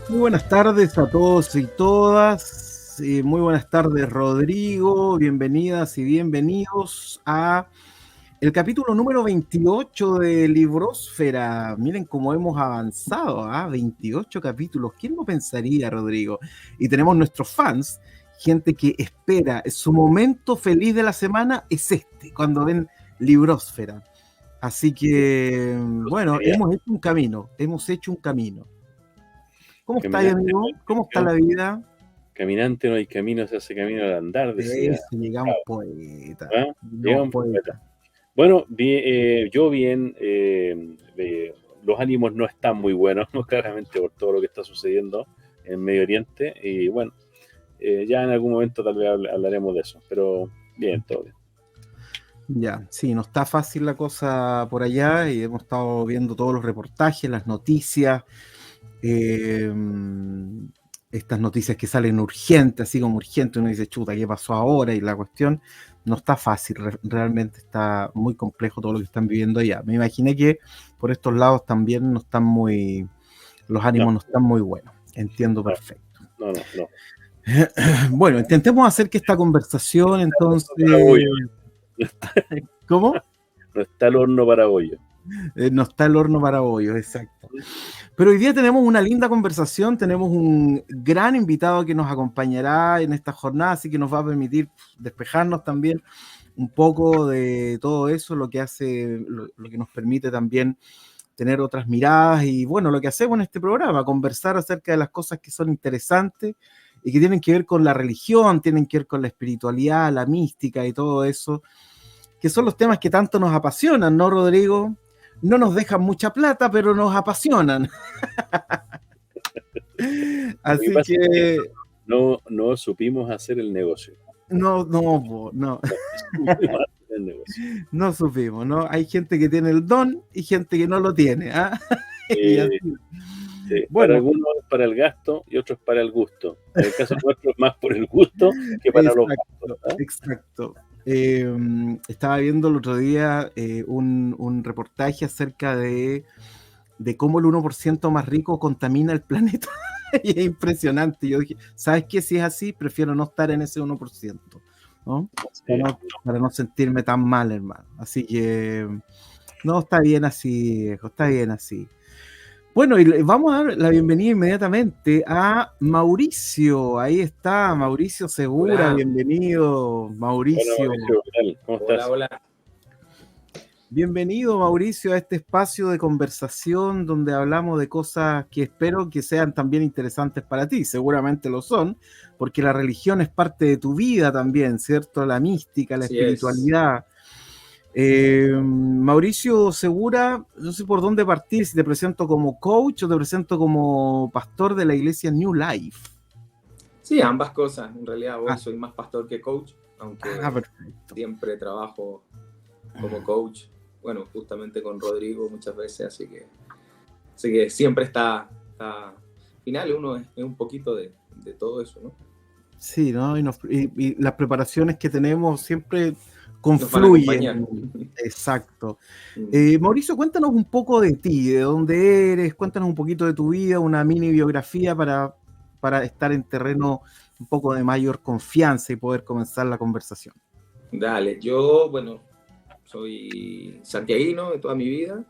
Muy buenas tardes a todos y todas. Muy buenas tardes, Rodrigo. Bienvenidas y bienvenidos a el capítulo número 28 de Librosfera. Miren cómo hemos avanzado, 28 capítulos. ¿Quién lo pensaría, Rodrigo? Y tenemos nuestros fans, gente que espera. Su momento feliz de la semana es cuando ven Librosfera. Así que, bueno, hemos hecho un camino. ¿Cómo está, amigo? ¿Cómo está la vida? Caminante no hay camino, se hace camino al andar, decía. Eso, llegamos poeta. Llegamos poeta. Bueno, yo bien, los ánimos no están muy buenos, claramente por todo lo que está sucediendo en Medio Oriente, y bueno, ya en algún momento tal vez hablaremos de eso, pero bien, todo bien. Ya, sí, no está fácil la cosa por allá y hemos estado viendo todos los reportajes, las noticias, estas noticias que salen urgentes, así como urgente, uno dice, chuta, ¿qué pasó ahora? Y la cuestión no está fácil, realmente está muy complejo todo lo que están viviendo allá. Me imaginé que por estos lados también no están los ánimos no están muy buenos, entiendo perfecto. No. Bueno, intentemos hacer que esta conversación entonces... ¿Cómo? No está el horno para bollo. No está el horno para bollos, exacto. Pero hoy día tenemos una linda conversación, tenemos un gran invitado que nos acompañará en esta jornada, así que nos va a permitir despejarnos también un poco de todo eso, lo que nos permite también tener otras miradas y bueno, lo que hacemos en este programa, conversar acerca de las cosas que son interesantes y que tienen que ver con la religión, tienen que ver con la espiritualidad, la mística y todo eso, que son los temas que tanto nos apasionan, ¿no, Rodrigo? No nos dejan mucha plata, pero nos apasionan. Así que... No supimos hacer el negocio. No. No supimos, ¿no? Hay gente que tiene el don y gente que no lo tiene. Sí, bueno, para algunos es para el gasto y otros para el gusto. En el caso nuestro es más por el gusto que para los gastos. Exacto. Estaba viendo el otro día un reportaje acerca de cómo el 1% más rico contamina el planeta. Y es impresionante. Yo dije, ¿sabes qué? Si es así, prefiero no estar en ese 1%, ¿no? Para no sentirme tan mal, hermano. Así que, no, está bien así, viejo, está bien así. Bueno, y vamos a dar la bienvenida inmediatamente a Mauricio. Ahí está, Mauricio Segura. Hola. Bienvenido, Mauricio. Hola, Mauricio, ¿qué tal? ¿Cómo estás? Hola. Bienvenido, Mauricio, a este espacio de conversación donde hablamos de cosas que espero que sean también interesantes para ti. Seguramente lo son, porque la religión es parte de tu vida también, ¿cierto? La mística, la espiritualidad. Mauricio Segura, no sé por dónde partir, si te presento como coach o te presento como pastor de la iglesia New Life. Sí, ambas cosas. En realidad hoy soy más pastor que coach, aunque siempre trabajo como coach. Bueno, justamente con Rodrigo muchas veces, así que siempre está al final uno es un poquito de todo eso, ¿no? Sí, ¿no? Y las preparaciones que tenemos siempre confluyen. Exacto. Mauricio, cuéntanos un poco de ti, de dónde eres, cuéntanos un poquito de tu vida, una mini biografía para estar en terreno un poco de mayor confianza y poder comenzar la conversación. Dale, yo, bueno, soy santiaguino de toda mi vida,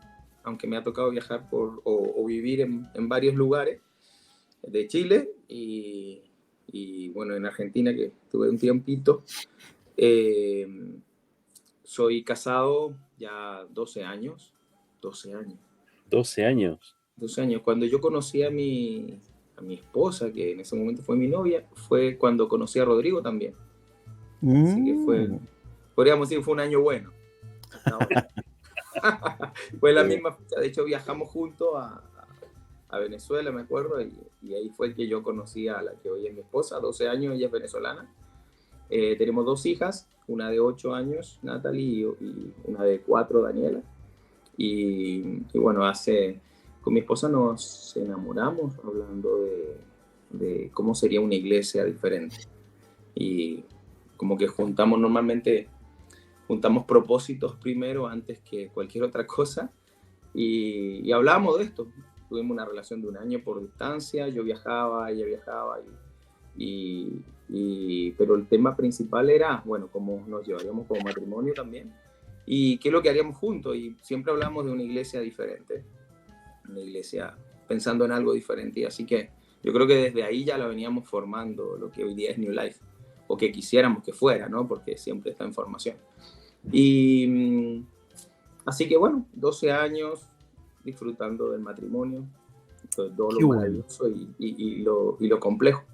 aunque me ha tocado viajar o vivir en varios lugares de Chile y bueno, en Argentina, que tuve un tiempito. Soy casado ya 12 años. 12 años. 12 años. 12 años. Cuando yo conocí a mi esposa, que en ese momento fue mi novia, fue cuando conocí a Rodrigo también. Así que podríamos decir, fue un año bueno. Fue la misma fecha, de hecho viajamos juntos a Venezuela, me acuerdo, y ahí fue que yo conocí a la que hoy es mi esposa, 12 años, ella es venezolana. Tenemos 2 hijas, una de 8 años, Natalie, y una de 4, Daniela. Y bueno, con mi esposa nos enamoramos hablando de cómo sería una iglesia diferente. Y como que normalmente juntamos propósitos primero antes que cualquier otra cosa. Y hablábamos de esto. Tuvimos una relación de 1 año por distancia, yo viajaba, ella viajaba, pero el tema principal era, bueno, cómo nos llevaríamos como matrimonio también, y qué es lo que haríamos juntos, y siempre hablamos de una iglesia diferente, una iglesia pensando en algo diferente, y así que yo creo que desde ahí ya la veníamos formando, lo que hoy día es New Life, o que quisiéramos que fuera, ¿no? Porque siempre está en formación. Y así que bueno, 12 años disfrutando del matrimonio, todo lo maravilloso y lo complejo.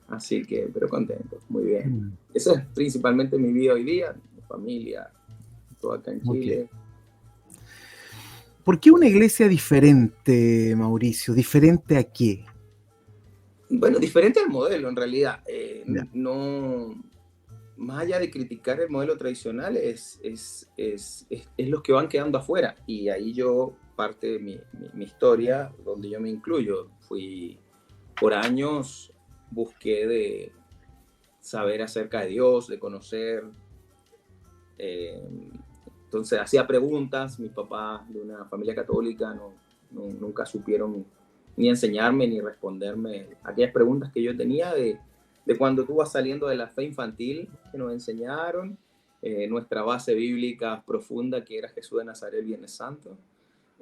Así que, pero contento, muy bien. Eso es principalmente mi vida hoy día, mi familia, todo acá en Chile. ¿Por qué una iglesia diferente, Mauricio? ¿Diferente a qué? Bueno, diferente al modelo, en realidad. No, más allá de criticar el modelo tradicional, es los que van quedando afuera. Y ahí parte de mi historia, donde yo me incluyo. Por años, busqué de saber acerca de Dios, de conocer. Entonces hacía preguntas. Mis papás, de una familia católica, nunca supieron ni enseñarme ni responderme aquellas preguntas que yo tenía de cuando tú vas saliendo de la fe infantil que nos enseñaron, nuestra base bíblica profunda que era Jesús de Nazaret, el Viernes Santo.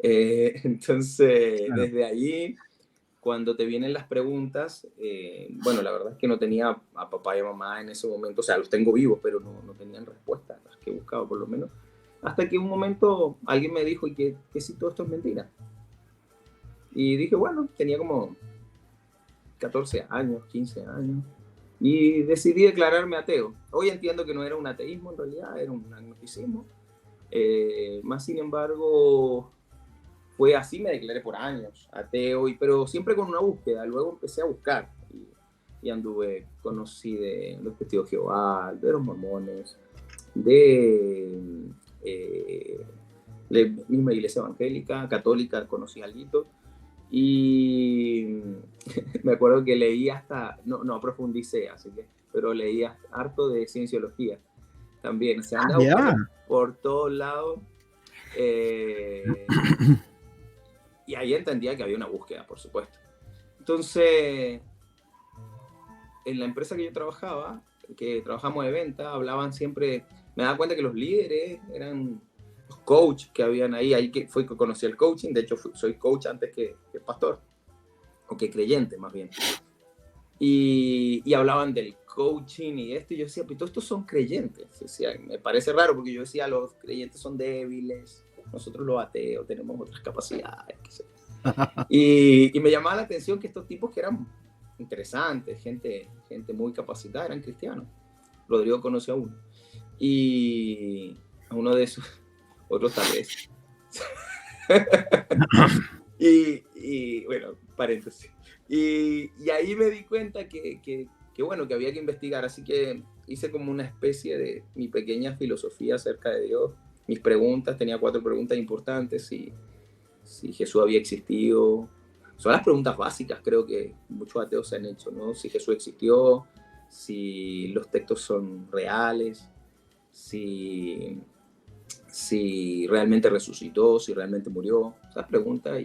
Entonces, claro, desde ahí, cuando te vienen las preguntas, bueno, la verdad es que no tenía a papá y a mamá en ese momento, o sea, los tengo vivos, pero no tenían respuestas, las que buscaba por lo menos, hasta que un momento alguien me dijo, ¿y que si todo esto es mentira? Y dije, bueno, tenía como 14 años, 15 años, y decidí declararme ateo. Hoy entiendo que no era un ateísmo en realidad, era un agnosticismo. Más sin embargo, fue así, me declaré por años ateo, pero siempre con una búsqueda. Luego empecé a buscar y conocí de los testigos de Jehová, de los mormones, de la misma iglesia evangélica, católica, conocí algo. Y me acuerdo que leí no profundicé, pero leí harto de cienciología también. Se andaba por todos lados. Y ahí entendía que había una búsqueda, por supuesto. Entonces, en la empresa que yo trabajaba, que trabajamos de venta, hablaban siempre, me daba cuenta que los líderes eran los coaches que habían ahí que fue que conocí el coaching. De hecho, soy coach antes que pastor, o que creyente más bien. Y hablaban del coaching y esto, y yo decía, pero todos estos son creyentes. Decía, me parece raro porque yo decía, los creyentes son débiles, nosotros los ateos tenemos otras capacidades. Y me llamaba la atención que estos tipos que eran interesantes, gente muy capacitada, eran cristianos. Rodrigo conoció a uno. Y a uno de esos, otros tal vez. y bueno, paréntesis. Y ahí me di cuenta que bueno, que había que investigar. Así que hice como una especie de mi pequeña filosofía acerca de Dios. Mis preguntas, tenía 4 preguntas importantes. Si Jesús había existido. Son las preguntas básicas, creo que muchos ateos se han hecho, ¿no? Si Jesús existió, si los textos son reales, si realmente resucitó, si realmente murió. Esas preguntas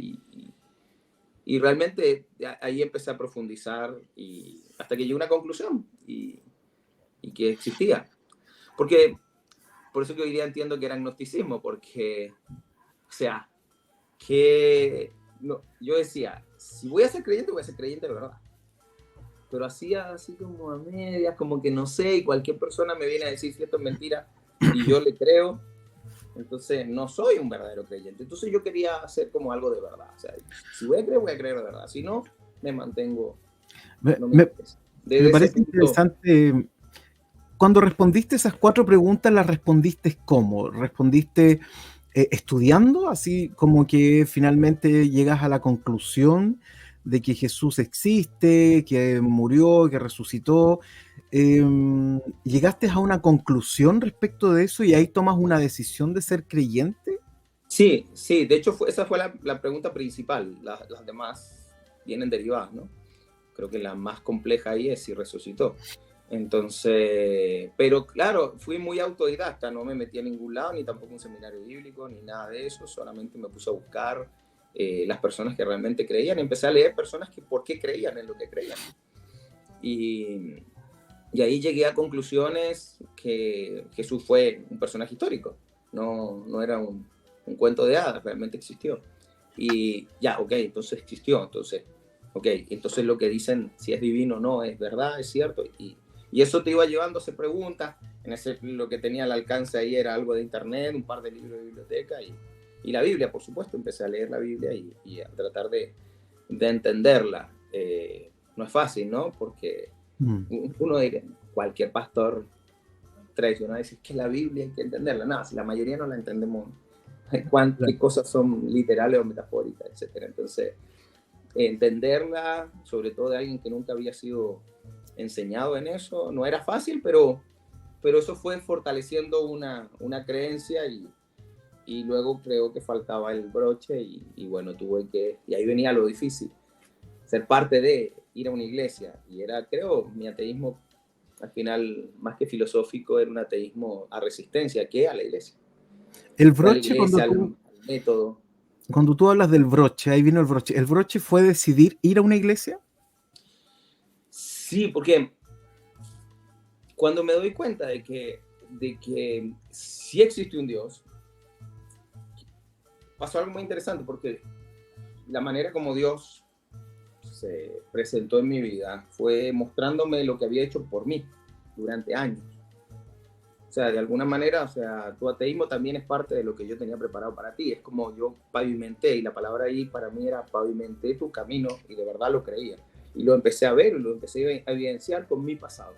y realmente ahí empecé a profundizar y hasta que llegué a una conclusión y que existía. Porque por eso que hoy día entiendo que era agnosticismo, porque, o sea, yo decía, si voy a ser creyente, voy a ser creyente de verdad. Pero hacía así como a medias, como que no sé, y cualquier persona me viene a decir si esto es mentira y yo le creo. Entonces no soy un verdadero creyente. Entonces yo quería hacer como algo de verdad. O sea, si voy a creer de verdad. Si no, me mantengo. Me parece interesante. Cuando respondiste esas 4 preguntas, ¿las respondiste cómo? ¿Respondiste estudiando, así como que finalmente llegas a la conclusión de que Jesús existe, que murió, que resucitó. ¿Llegaste a una conclusión respecto de eso y ahí tomas una decisión de ser creyente? Sí, de hecho esa fue la pregunta principal. Las demás vienen derivadas, ¿no? Creo que la más compleja ahí es si resucitó. Entonces, pero claro, fui muy autodidacta, no me metí a ningún lado, ni tampoco un seminario bíblico, ni nada de eso, solamente me puse a buscar las personas que realmente creían, empecé a leer personas que por qué creían en lo que creían. Y ahí llegué a conclusiones que Jesús fue un personaje histórico, no era un cuento de hadas, realmente existió. Y ya, ok, entonces existió, entonces lo que dicen, si es divino o no, es verdad, es cierto, y eso te iba llevando a hacer preguntas. Lo que tenía al alcance ahí era algo de internet, un par de libros de biblioteca y la Biblia, por supuesto. Empecé a leer la Biblia y a tratar de entenderla. No es fácil, ¿no? Porque uno diría, cualquier pastor tradicional dice que la Biblia hay que entenderla. Nada, si la mayoría no la entendemos, qué cosas son literales o metafóricas, etcétera. Entonces, entenderla, sobre todo de alguien que nunca había sido enseñado en eso, no era fácil, pero eso fue fortaleciendo una creencia y luego creo que faltaba el broche y bueno, y ahí venía lo difícil, ser parte de ir a una iglesia, y era, creo, mi ateísmo al final, más que filosófico, era un ateísmo a resistencia que a la iglesia. El broche, la iglesia, al método. Cuando tú hablas del broche, ahí vino el broche. ¿El broche fue decidir ir a una iglesia? Sí, porque cuando me doy cuenta de que sí existe un Dios, pasó algo muy interesante, porque la manera como Dios se presentó en mi vida fue mostrándome lo que había hecho por mí durante años. O sea, de alguna manera, o sea, tu ateísmo también es parte de lo que yo tenía preparado para ti. Es como yo pavimenté, y la palabra ahí para mí era pavimenté tu camino, y de verdad lo creía. Y lo empecé a ver, y lo empecé a evidenciar con mi pasado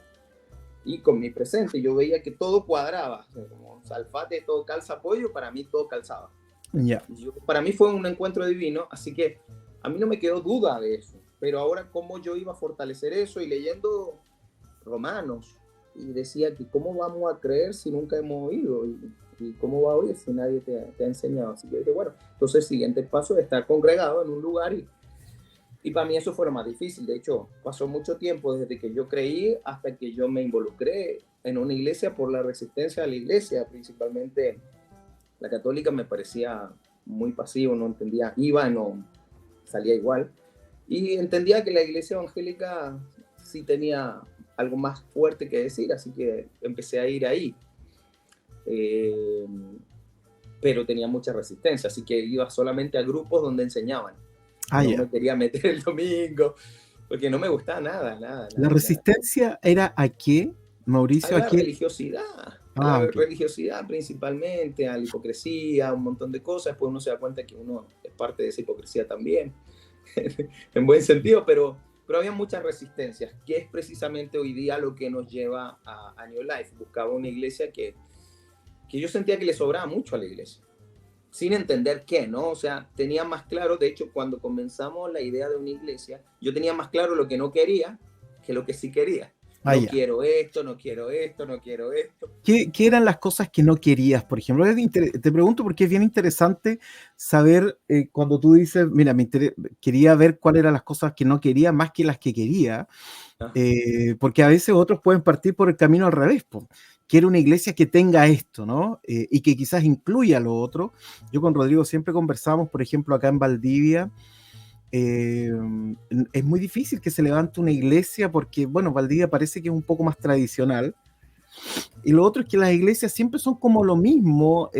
y con mi presente. Yo veía que todo cuadraba, o sea, como Salfate, todo calza pollo, para mí todo calzaba. Yeah. Para mí fue un encuentro divino, así que a mí no me quedó duda de eso. Pero ahora, ¿cómo yo iba a fortalecer eso? Y leyendo Romanos, y decía que cómo vamos a creer si nunca hemos oído, y cómo va a oír si nadie te ha enseñado. Así que dije, bueno, entonces el siguiente paso es estar congregado en un lugar, y para mí eso fue lo más difícil. De hecho, pasó mucho tiempo desde que yo creí hasta que yo me involucré en una iglesia por la resistencia a la iglesia, principalmente la católica. Me parecía muy pasivo, no entendía, iba, no salía igual, y entendía que la iglesia evangélica sí tenía algo más fuerte que decir, así que empecé a ir ahí. Pero tenía mucha resistencia, así que iba solamente a grupos donde enseñaban. Me quería meter el domingo, porque no me gustaba nada. ¿La resistencia era a qué, Mauricio? A la religiosidad. A la religiosidad principalmente, a la hipocresía, un montón de cosas. Después uno se da cuenta que uno es parte de esa hipocresía también, en buen sentido, pero había muchas resistencias, que es precisamente hoy día lo que nos lleva a New Life. Buscaba una iglesia que yo sentía que le sobraba mucho a la iglesia, sin entender qué, ¿no? O sea, tenía más claro, de hecho, cuando comenzamos la idea de una iglesia, yo tenía más claro lo que no quería que lo que sí quería. Quiero esto, no quiero esto, no quiero esto. ¿Qué eran las cosas que no querías, por ejemplo? Te pregunto porque es bien interesante saber cuando tú dices, mira, quería ver cuáles eran las cosas que no quería más que las que quería, porque a veces otros pueden partir por el camino al revés. Quiero una iglesia que tenga esto, ¿no? Y que quizás incluya lo otro. Yo con Rodrigo siempre conversamos, por ejemplo, acá en Valdivia. Es muy difícil que se levante una iglesia porque, bueno, Valdivia parece que es un poco más tradicional, y lo otro es que las iglesias siempre son como lo mismo,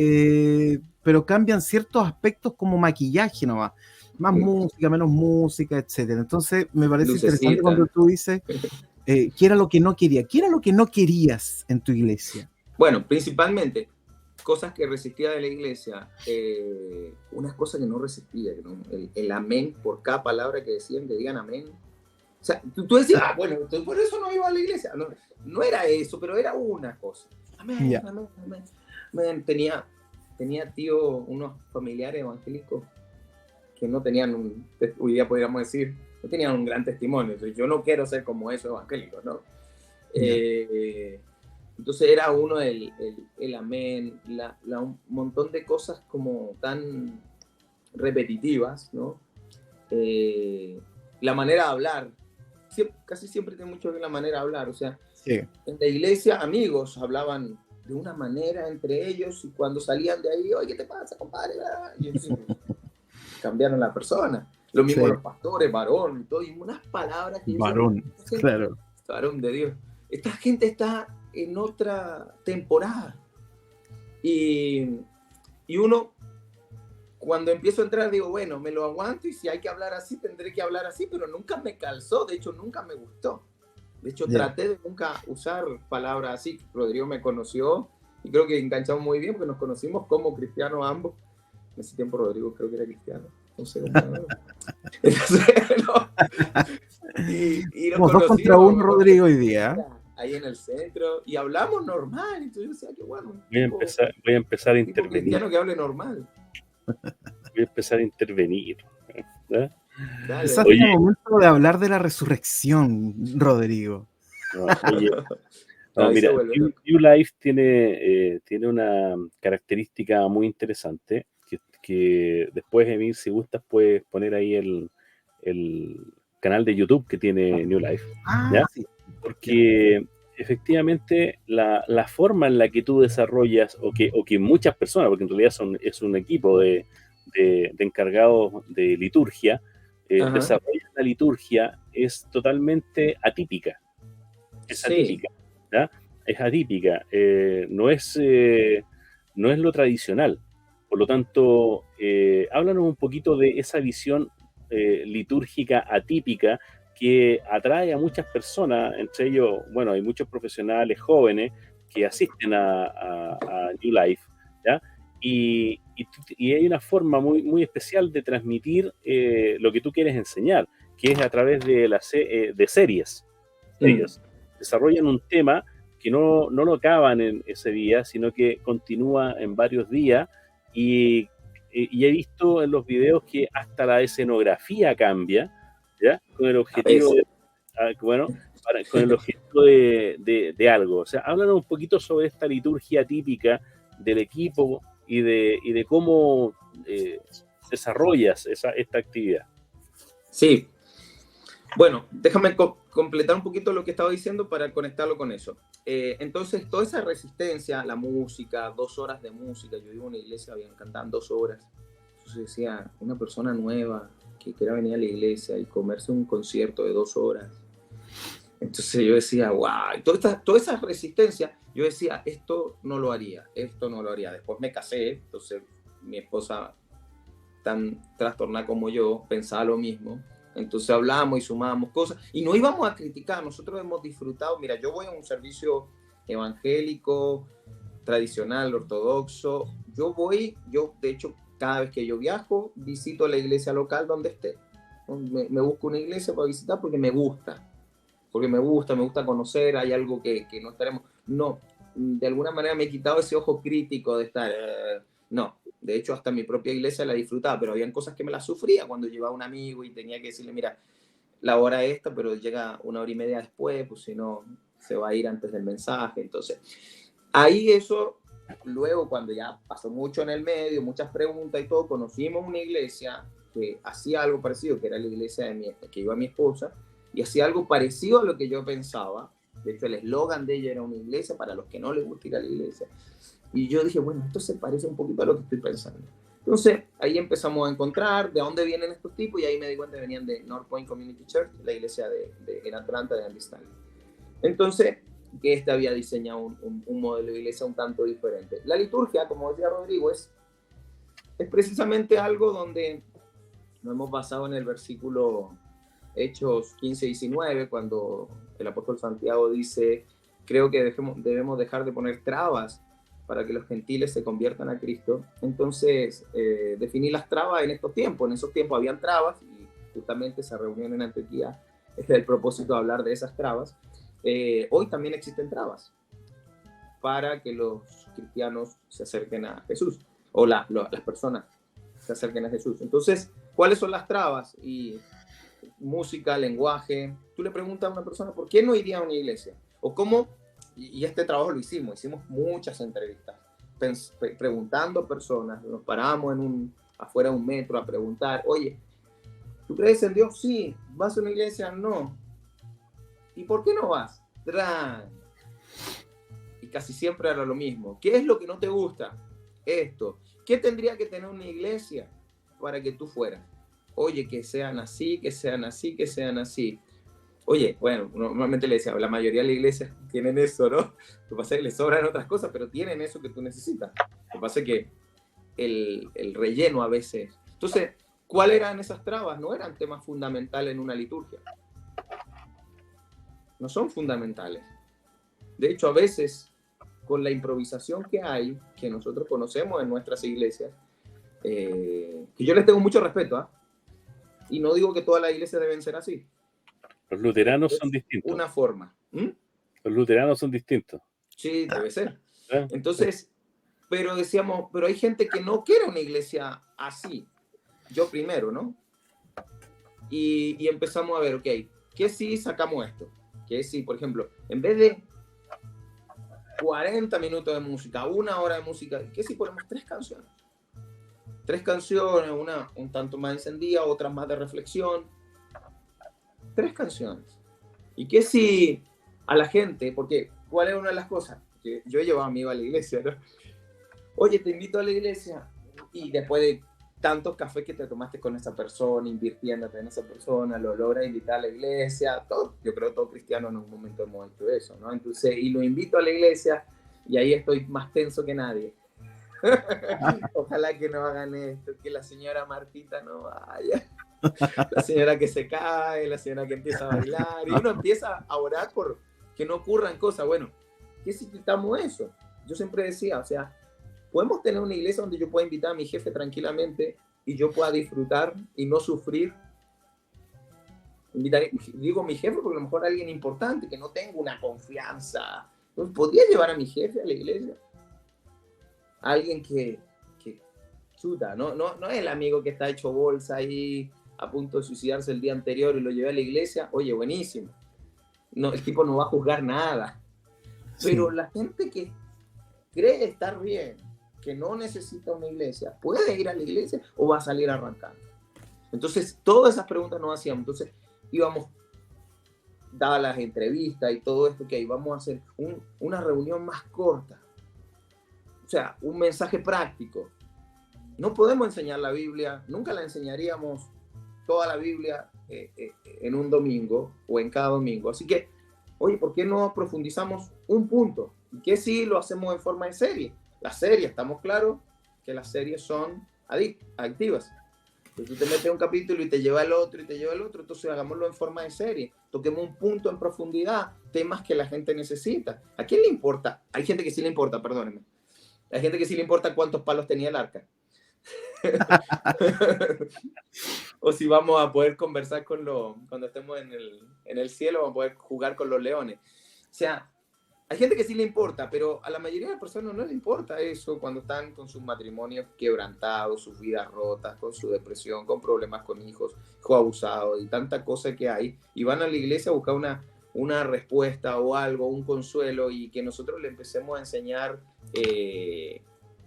pero cambian ciertos aspectos como maquillaje nomás, más música, menos música, etcétera. Entonces me parece interesante cuando tú dices ¿qué era lo que no quería? ¿Qué era lo que no querías en tu iglesia? Bueno, principalmente cosas que resistía de la iglesia, unas cosas que no resistía, ¿no? El amén por cada palabra que decían, que digan amén. O sea, tú decías, bueno, por eso no iba a la iglesia. No era eso, pero era una cosa. Amén, amén. Tenía tenía unos familiares evangélicos que no tenían hoy día podríamos decir, no tenían un gran testimonio. Entonces, yo no quiero ser como esos evangélicos, ¿no? Entonces era uno el amén, un montón de cosas como tan repetitivas, ¿no? La manera de hablar, casi siempre tiene mucho que ver la manera de hablar, o sea, en la iglesia amigos hablaban de una manera entre ellos y cuando salían de ahí, oye, ¿qué te pasa, compadre? Y cambiaron la persona. Lo mismo los pastores, varón y todo, y unas palabras que varón, claro. Varón de Dios. Esta gente está en otra temporada. Y uno, cuando empiezo a entrar, digo, bueno, me lo aguanto y si hay que hablar así, tendré que hablar así, pero nunca me calzó, de hecho, nunca me gustó. De hecho, traté de nunca usar palabras así. Rodrigo me conoció y creo que enganchamos muy bien porque nos conocimos como cristianos ambos. En ese tiempo Rodrigo creo que era cristiano. No sé cómo era. Entonces, y nos dos contra uno, Rodrigo, hoy día. Ahí en el centro. Y hablamos normal. Entonces yo decía, qué bueno. Voy a empezar a intervenir. Cristiano que hable normal. Voy a empezar a intervenir. ¿Eh? Es el momento de hablar de la resurrección, Rodrigo. Mira, New Life tiene una característica muy interesante que después, Emil, si gustas, puedes poner ahí el canal de YouTube que tiene New Life. ¿Ya? Sí. Porque efectivamente la forma en la que tú desarrollas o que muchas personas, porque en realidad es un equipo de encargados de liturgia, desarrollan la liturgia es totalmente atípica. Es atípica. ¿Ya? Es atípica. No es lo tradicional. Por lo tanto, háblanos un poquito de esa visión litúrgica atípica que atrae a muchas personas, entre ellos, bueno, hay muchos profesionales jóvenes que asisten a New Life, ¿ya? Y hay una forma muy, muy especial de transmitir lo que tú quieres enseñar, que es a través de series. Ellos desarrollan un tema que no lo acaban en ese día, sino que continúa en varios días y he visto en los videos que hasta la escenografía cambia, ¿ya? Con el objetivo de algo. O sea, háblanos un poquito sobre esta liturgia típica del equipo y de cómo desarrollas esta actividad. Sí. Bueno, déjame completar un poquito lo que estaba diciendo para conectarlo con eso. Entonces, toda esa resistencia, la música, 2 horas de música, yo vivo en una iglesia, habían cantado 2 horas. Entonces decía, una persona nueva que quiera venir a la iglesia y comerse un concierto de 2 horas. Entonces yo decía, wow, toda esa resistencia, yo decía, esto no lo haría. Después me casé, entonces mi esposa, tan trastornada como yo, pensaba lo mismo. Entonces hablamos y sumábamos cosas y no íbamos a criticar, nosotros hemos disfrutado. Mira, yo voy a un servicio evangélico, tradicional, ortodoxo. Yo de hecho, cada vez que yo viajo, visito la iglesia local donde esté. Me busco una iglesia para visitar porque me gusta conocer. Hay algo que no estaremos, no, de alguna manera me he quitado ese ojo crítico de estar, no. De hecho, hasta mi propia iglesia la disfrutaba, pero habían cosas que me las sufría cuando llevaba un amigo y tenía que decirle, mira, la hora es esta, pero llega 1 hora y media después, pues si no, se va a ir antes del mensaje. Entonces, ahí eso, luego cuando ya pasó mucho en el medio, muchas preguntas y todo, conocimos una iglesia que hacía algo parecido, que era la iglesia que iba mi esposa, y hacía algo parecido a lo que yo pensaba. De hecho, el eslogan de ella era una iglesia para los que no les gusta ir a la iglesia. Y yo dije, bueno, esto se parece un poquito a lo que estoy pensando. Entonces, ahí empezamos a encontrar de dónde vienen estos tipos, y ahí me di cuenta que venían de North Point Community Church, la iglesia en Atlanta de Andy Stanley. Entonces, que había diseñado un modelo de iglesia un tanto diferente. La liturgia, como decía Rodrigo, es precisamente algo donde nos hemos basado en el versículo Hechos 15-19, cuando el apóstol Santiago dice, creo que debemos dejar de poner trabas para que los gentiles se conviertan a Cristo. Entonces, definí las trabas en estos tiempos. En esos tiempos habían trabas, y justamente esa reunión en Antioquía es el propósito de hablar de esas trabas. Hoy también existen trabas para que los cristianos se acerquen a Jesús. o las personas se acerquen a Jesús. Entonces, ¿cuáles son las trabas? Y música, lenguaje. Tú le preguntas a una persona, ¿por qué no iría a una iglesia? O cómo, y este trabajo lo hicimos muchas entrevistas, preguntando a personas, nos paramos afuera de un metro a preguntar, oye, ¿tú crees en Dios? Sí. ¿Vas a una iglesia? No. ¿Y por qué no vas? Y casi siempre era lo mismo. ¿Qué es lo que no te gusta? Esto. ¿Qué tendría que tener una iglesia para que tú fueras? Oye, que sean así, que sean así, que sean así. Oye, bueno, normalmente le decía, la mayoría de las iglesias tienen eso, ¿no? Lo que pasa es que les sobran otras cosas, pero tienen eso que tú necesitas. Lo que pasa es que el relleno a veces. Entonces, ¿cuáles eran esas trabas? No eran temas fundamentales en una liturgia. No son fundamentales. De hecho, a veces, con la improvisación que hay, que nosotros conocemos en nuestras iglesias, que yo les tengo mucho respeto, ¿eh? Y no digo que todas las iglesias deben ser así. Los luteranos son distintos. Una forma. Los luteranos son distintos. Sí, debe ser. Entonces, pero decíamos, pero hay gente que no quiere una iglesia así. Yo primero, ¿no? Y empezamos a ver, ok, ¿qué si sacamos esto? ¿Qué si, por ejemplo, en vez de 40 minutos de música, 1 hora de música, ¿qué si ponemos 3 canciones? 3 canciones, una un tanto más encendida, otras más de reflexión. 3 canciones. ¿Y qué si a la gente, porque cuál es una de las cosas? Que yo llevaba a mí a la iglesia, ¿no? Oye, te invito a la iglesia y después de tantos cafés que te tomaste con esa persona, invirtiéndote en esa persona, lo logras invitar a la iglesia, todo, yo creo que todo cristiano en un momento hemos hecho eso, ¿no? Entonces, y lo invito a la iglesia y ahí estoy más tenso que nadie. Ojalá que no hagan esto, que la señora Martita no vaya, la señora que se cae, la señora que empieza a bailar, y uno empieza a orar por que no ocurran cosas. Bueno, ¿qué si quitamos eso? Yo siempre decía, o sea, podemos tener una iglesia donde yo pueda invitar a mi jefe tranquilamente y yo pueda disfrutar y no sufrir. Digo mi jefe porque a lo mejor alguien importante que no tengo una confianza. Entonces, ¿podría llevar a mi jefe a la iglesia? Alguien que chuta, no es el amigo que está hecho bolsa ahí a punto de suicidarse el día anterior y lo llevé a la iglesia. Oye, buenísimo. No, el tipo no va a juzgar nada. Pero sí, la gente que cree estar bien, que no necesita una iglesia, ¿puede ir a la iglesia o va a salir arrancando? Entonces, todas esas preguntas nos hacíamos. Entonces, íbamos, dadas las entrevistas y todo esto, que vamos a hacer una reunión más corta. O sea, un mensaje práctico. No podemos enseñar la Biblia, nunca la enseñaríamos toda la Biblia en un domingo o en cada domingo. Así que, oye, ¿por qué no profundizamos un punto? ¿Y qué si lo hacemos en forma de serie? Las series, estamos claros que las series son adictivas. Entonces tú te metes un capítulo y te lleva el otro y te lleva el otro, entonces hagámoslo en forma de serie. Toquemos un punto en profundidad, temas que la gente necesita. ¿A quién le importa? Hay gente que sí le importa, perdónenme. Hay gente que sí le importa cuántos palos tenía el arca. O si vamos a poder conversar cuando estemos en el cielo, vamos a poder jugar con los leones. O sea, hay gente que sí le importa, pero a la mayoría de las personas no le importa eso cuando están con sus matrimonios quebrantados, sus vidas rotas, con su depresión, con problemas con hijos abusados y tanta cosa que hay, y van a la iglesia a buscar una respuesta o algo, un consuelo, y que nosotros le empecemos a enseñar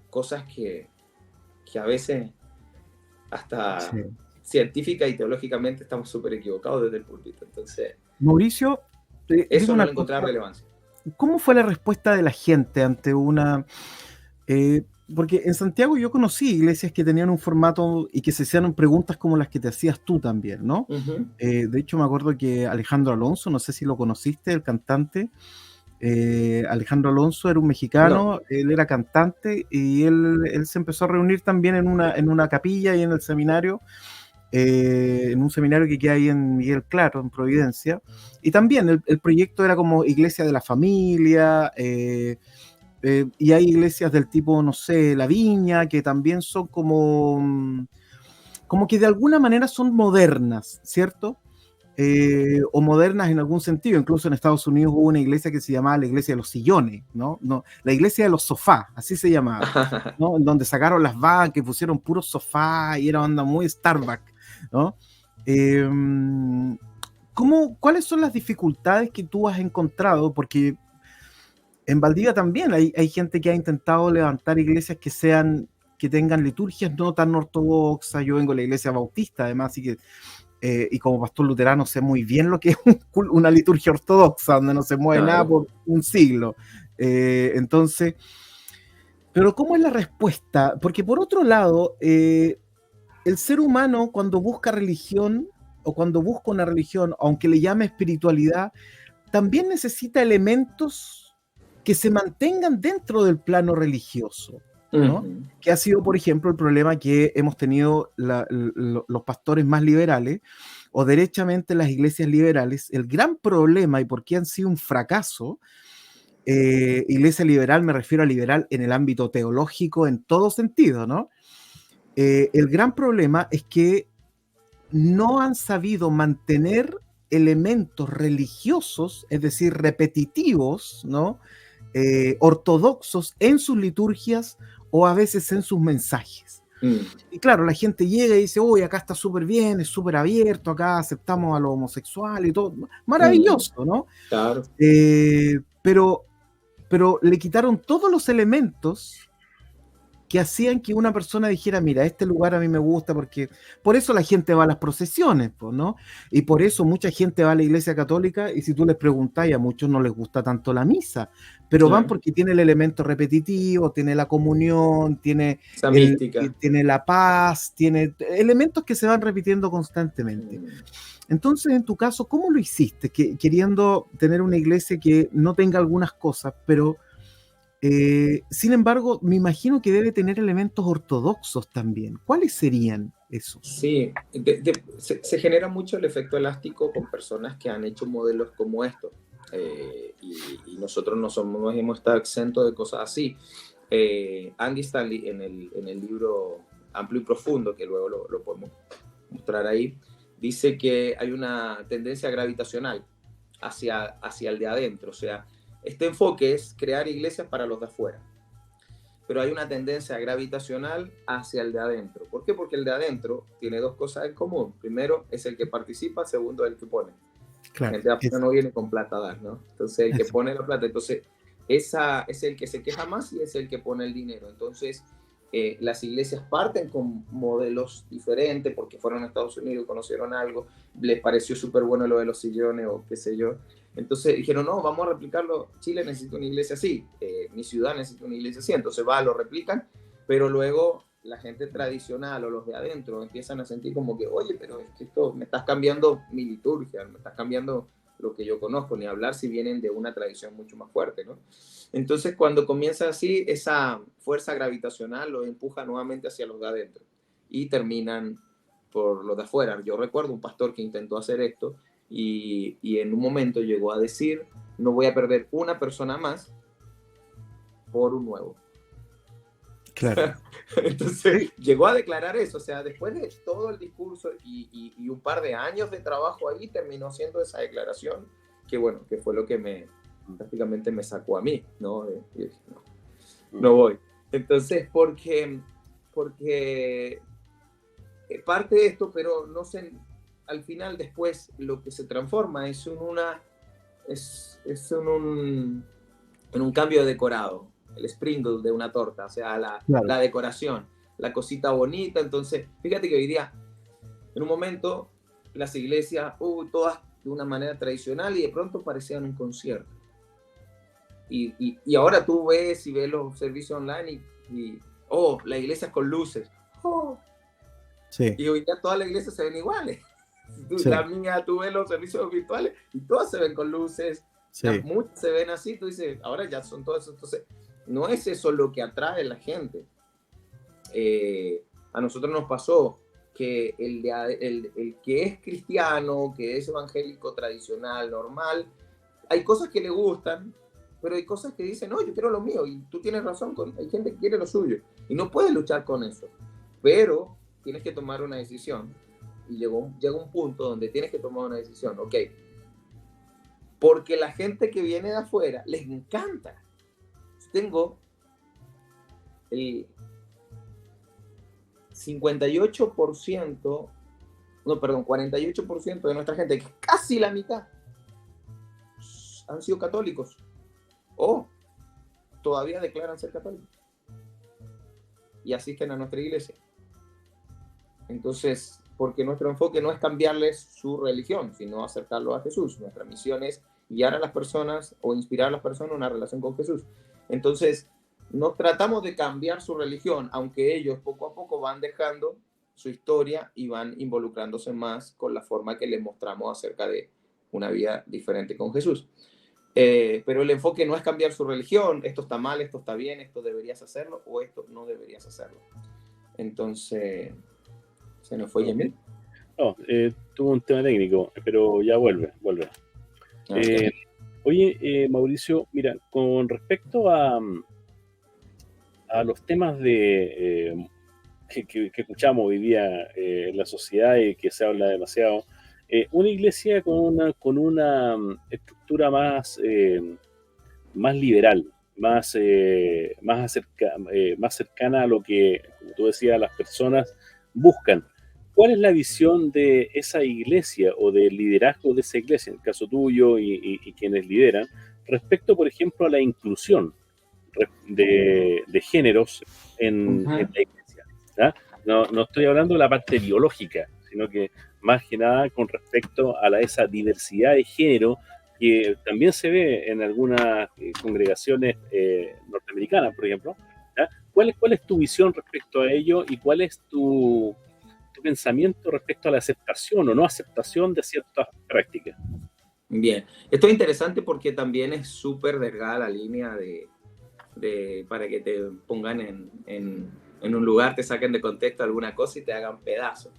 cosas que a veces hasta sí, científica y teológicamente estamos súper equivocados desde el púlpito. Entonces, Mauricio, eso no le encontraba relevancia. ¿Cómo fue la respuesta de la gente ante una...? Porque en Santiago yo conocí iglesias que tenían un formato y que se hacían preguntas como las que te hacías tú también, ¿no? Uh-huh. De hecho, me acuerdo que Alejandro Alonso, no sé si lo conociste, el cantante, Alejandro Alonso era un mexicano, no. Él era cantante y él se empezó a reunir también en una capilla y en el seminario, en un seminario que queda ahí en Miguel Claro, en Providencia, y también el proyecto era como iglesia de la familia, y hay iglesias del tipo, no sé, La Viña, que también son como que de alguna manera son modernas, ¿cierto? o modernas en algún sentido. Incluso en Estados Unidos hubo una iglesia que se llamaba la iglesia de los sillones, ¿no? La iglesia de los sofás, así se llamaba, ¿no? En donde sacaron las bancas y pusieron puros sofás y era onda muy Starbucks, ¿no? ¿Cuáles son las dificultades que tú has encontrado? Porque en Valdivia también hay gente que ha intentado levantar iglesias que tengan liturgias no tan ortodoxas. Yo vengo de la iglesia bautista, además, así que y como pastor luterano sé muy bien lo que es una liturgia ortodoxa, donde no se mueve nada por un siglo. Entonces, pero ¿cómo es la respuesta? Porque por otro lado, el ser humano cuando busca religión, o cuando busca una religión, aunque le llame espiritualidad, también necesita elementos que se mantengan dentro del plano religioso, ¿no? Que ha sido, por ejemplo, el problema que hemos tenido los pastores más liberales, o derechamente las iglesias liberales. El gran problema y por qué han sido un fracaso, iglesia liberal, me refiero a liberal en el ámbito teológico en todo sentido, ¿no? El gran problema es que no han sabido mantener elementos religiosos, es decir, repetitivos, ¿no? Ortodoxos en sus liturgias o a veces en sus mensajes. Y claro, la gente llega y dice, uy, acá está súper bien, es súper abierto, acá aceptamos a los homosexuales y todo, maravilloso, ¿no? Claro. Pero le quitaron todos los elementos que hacían que una persona dijera, mira, este lugar a mí me gusta, porque por eso la gente va a las procesiones, ¿no? Y por eso mucha gente va a la iglesia católica, y si tú les preguntas, y a muchos no les gusta tanto la misa, pero van porque tiene el elemento repetitivo, tiene la comunión, tiene la paz, tiene elementos que se van repitiendo constantemente. Entonces, en tu caso, ¿cómo lo hiciste? Queriendo tener una iglesia que no tenga algunas cosas, pero sin embargo, me imagino que debe tener elementos ortodoxos también. ¿Cuáles serían esos? Sí, se genera mucho el efecto elástico con personas que han hecho modelos como estos. Y nosotros no hemos estado exentos de cosas así. Andy Stanley, en el libro Amplio y Profundo, que luego lo podemos mostrar ahí, dice que hay una tendencia gravitacional hacia el de adentro. O sea, este enfoque es crear iglesias para los de afuera, pero hay una tendencia gravitacional hacia el de adentro. ¿Por qué? Porque el de adentro tiene dos cosas en común. Primero, es el que participa. Segundo, el que pone. Claro, el de afuera no viene con plata a dar, ¿no? Entonces, el que pone la plata. Entonces, esa es el que se queja más y es el que pone el dinero. Entonces, las iglesias parten con modelos diferentes porque fueron a Estados Unidos, conocieron algo, les pareció súper bueno lo de los sillones o qué sé yo. Entonces dijeron, no, vamos a replicarlo. Chile necesita una iglesia así, mi ciudad necesita una iglesia así. Entonces lo replican, pero luego la gente tradicional o los de adentro empiezan a sentir como que, oye, pero es que esto me estás cambiando mi liturgia, me estás cambiando lo que yo conozco, ni hablar si vienen de una tradición mucho más fuerte, ¿no? Entonces, cuando comienza así, esa fuerza gravitacional lo empuja nuevamente hacia los de adentro y terminan por los de afuera. Yo recuerdo un pastor que intentó hacer esto y en un momento llegó a decir, no voy a perder una persona más por un nuevo. Claro. Entonces llegó a declarar eso, o sea, después de todo el discurso y un par de años de trabajo ahí, terminó haciendo esa declaración, que bueno, que fue lo que prácticamente me sacó a mí, ¿no? No voy. Entonces, porque parte de esto, pero no sé, al final después lo que se transforma es en un cambio de decorado, el sprinkle de una torta, o sea, la decoración, la cosita bonita. Entonces, fíjate que hoy día, en un momento, las iglesias, todas de una manera tradicional y de pronto parecían un concierto. Y ahora tú ves los servicios online y la iglesia es con luces. Sí. Y hoy día todas las iglesias se ven iguales. Sí. La mía, tú ves los servicios virtuales y todas se ven con luces. Sí. Muchas se ven así, tú dices, ahora ya son todas. Entonces, no es eso lo que atrae a la gente. A nosotros nos pasó que el que es cristiano, que es evangélico tradicional, normal, hay cosas que le gustan, pero hay cosas que dicen, no, yo quiero lo mío, y tú tienes razón, hay gente que quiere lo suyo, y no puedes luchar con eso, pero tienes que tomar una decisión. y llega un punto donde tienes que tomar una decisión, ok, porque la gente que viene de afuera les encanta. Tengo el 48% de nuestra gente, que es casi la mitad, han sido católicos o todavía declaran ser católicos y asisten a nuestra iglesia. Entonces, porque nuestro enfoque no es cambiarles su religión, sino acercarlos a Jesús. Nuestra misión es guiar a las personas o inspirar a las personas a una relación con Jesús. Entonces, no tratamos de cambiar su religión, aunque ellos poco a poco van dejando su historia y van involucrándose más con la forma que les mostramos acerca de una vida diferente con Jesús. Pero el enfoque no es cambiar su religión, esto está mal, esto está bien, esto deberías hacerlo o esto no deberías hacerlo. Entonces, ¿se nos fue Yamil? No, tuvo un tema técnico, pero ya vuelve. Okay. Oye, Mauricio, mira, con respecto a los temas de que escuchamos hoy día en la sociedad y que se habla demasiado, una iglesia con una estructura más liberal, más cercana a lo que, como tú decías, las personas buscan. ¿Cuál es la visión de esa iglesia o del liderazgo de esa iglesia, en el caso tuyo y quienes lideran, respecto, por ejemplo, a la inclusión de géneros en la iglesia? ¿Ya? No estoy hablando de la parte biológica, sino que más que nada con respecto a esa diversidad de género que también se ve en algunas congregaciones norteamericanas, por ejemplo. ¿Ya? ¿Cuál es tu visión respecto a ello y cuál es tu pensamiento respecto a la aceptación o no aceptación de ciertas prácticas? Bien, esto es interesante porque también es súper delgada la línea para que te pongan en un lugar, te saquen de contexto alguna cosa y te hagan pedazos.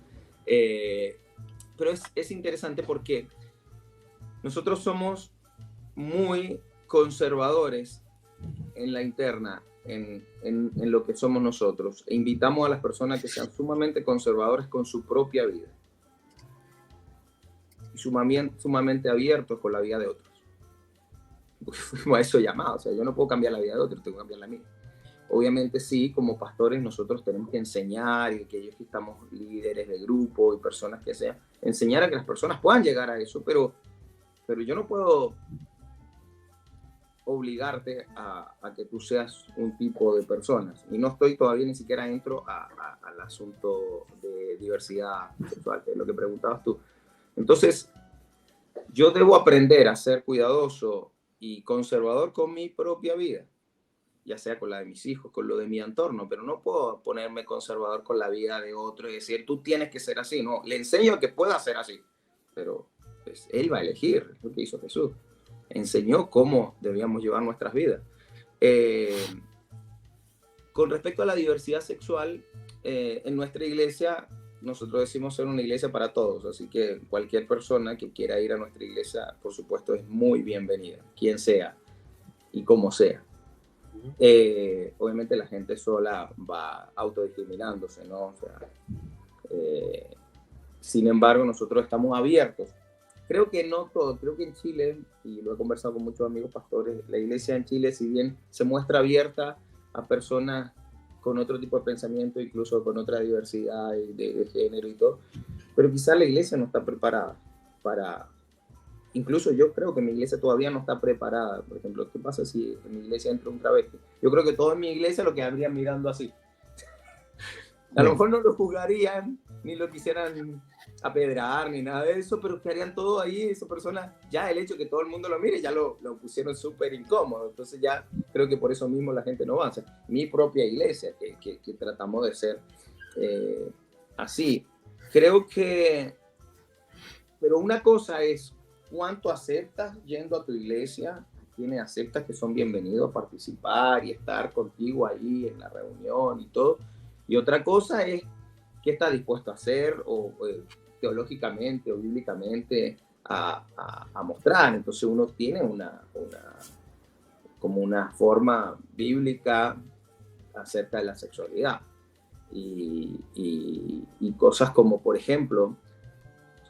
Pero es interesante porque nosotros somos muy conservadores en la interna, en lo que somos nosotros. E invitamos a las personas que sean sumamente conservadores con su propia vida y sumamente abiertos con la vida de otros. Porque fuimos a eso llamados. O sea, yo no puedo cambiar la vida de otros, tengo que cambiar la mía. Obviamente sí, como pastores nosotros tenemos que enseñar, y aquellos que estamos líderes de grupo y personas que sean, enseñar a que las personas puedan llegar a eso, pero yo no puedo obligarte a que tú seas un tipo de personas. Y no estoy todavía ni siquiera entro al asunto de diversidad sexual, que es lo que preguntabas tú. Entonces, yo debo aprender a ser cuidadoso y conservador con mi propia vida, ya sea con la de mis hijos, con lo de mi entorno, pero no puedo ponerme conservador con la vida de otro y decir, tú tienes que ser así. No, le enseño que pueda ser así, pero pues, él va a elegir, es lo que hizo Jesús. Enseñó cómo debíamos llevar nuestras vidas. Con respecto a la diversidad sexual, en nuestra iglesia, nosotros decimos ser una iglesia para todos, así que cualquier persona que quiera ir a nuestra iglesia, por supuesto, es muy bienvenida, quien sea y como sea. Obviamente la gente sola va autodiscriminándose, ¿no? O sea, sin embargo, nosotros estamos abiertos. Creo que no todo, creo que en Chile, y lo he conversado con muchos amigos pastores, la iglesia en Chile, si bien se muestra abierta a personas con otro tipo de pensamiento, incluso con otra diversidad de género y todo, pero quizás la iglesia no está preparada para... Incluso yo creo que mi iglesia todavía no está preparada. Por ejemplo, ¿qué pasa si en mi iglesia entra un travesti? Yo creo que todos en mi iglesia lo quedarían mirando así. A lo mejor no lo juzgarían, ni lo quisieran apedrear, ni nada de eso, pero quedarían todo ahí, esa persona, ya el hecho de que todo el mundo lo mire, ya lo pusieron súper incómodo. Entonces ya creo que por eso mismo la gente no va a hacer. Mi propia iglesia, que tratamos de ser así. Creo que... Pero una cosa es cuánto aceptas yendo a tu iglesia, quienes aceptas que son bienvenidos a participar y estar contigo ahí en la reunión y todo. Y otra cosa es qué estás dispuesto a hacer o teológicamente o bíblicamente a mostrar. Entonces uno tiene como una forma bíblica acerca de la sexualidad y cosas como, por ejemplo,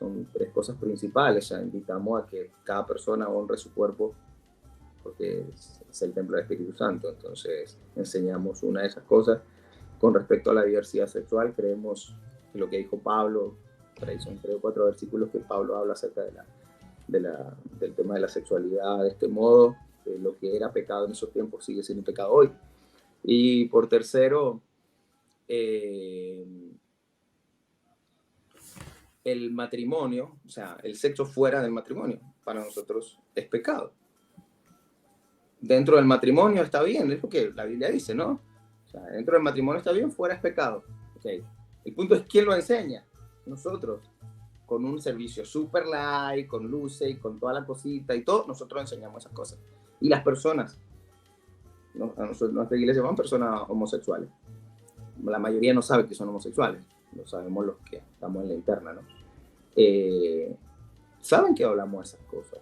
son 3 cosas principales. O sea, invitamos a que cada persona honre su cuerpo porque es el templo del Espíritu Santo. Entonces enseñamos una de esas cosas. Con respecto a la diversidad sexual, creemos que lo que dijo Pablo, por ahí son 3 o 4 versículos que Pablo habla acerca del tema de la sexualidad de este modo, de lo que era pecado en esos tiempos sigue siendo pecado hoy. Y por tercero, el matrimonio, o sea, el sexo fuera del matrimonio, para nosotros es pecado. Dentro del matrimonio está bien, es lo que la Biblia dice, ¿no? O sea, dentro del matrimonio está bien, fuera es pecado. Okay. El punto es quién lo enseña. Nosotros, con un servicio super light, con luces y con toda la cosita y todo, nosotros enseñamos esas cosas. Y las personas, nuestra iglesia van personas homosexuales. La mayoría no sabe que son homosexuales, lo sabemos los que estamos en la interna, ¿no? Saben que hablamos esas cosas.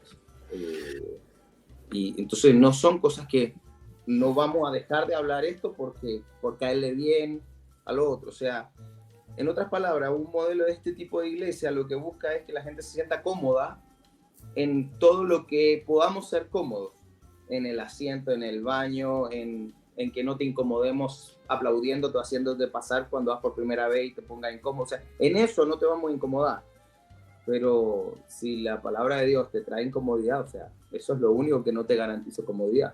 Y entonces no son cosas que no vamos a dejar de hablar esto por caerle bien al otro. O sea, en otras palabras, un modelo de este tipo de iglesia lo que busca es que la gente se sienta cómoda en todo lo que podamos ser cómodos. En el asiento, en el baño, en que no te incomodemos aplaudiéndote o haciéndote pasar cuando vas por primera vez y te ponga incómodo. O sea, en eso no te vamos a incomodar. Pero si la palabra de Dios te trae incomodidad, o sea, eso es lo único que no te garantiza comodidad.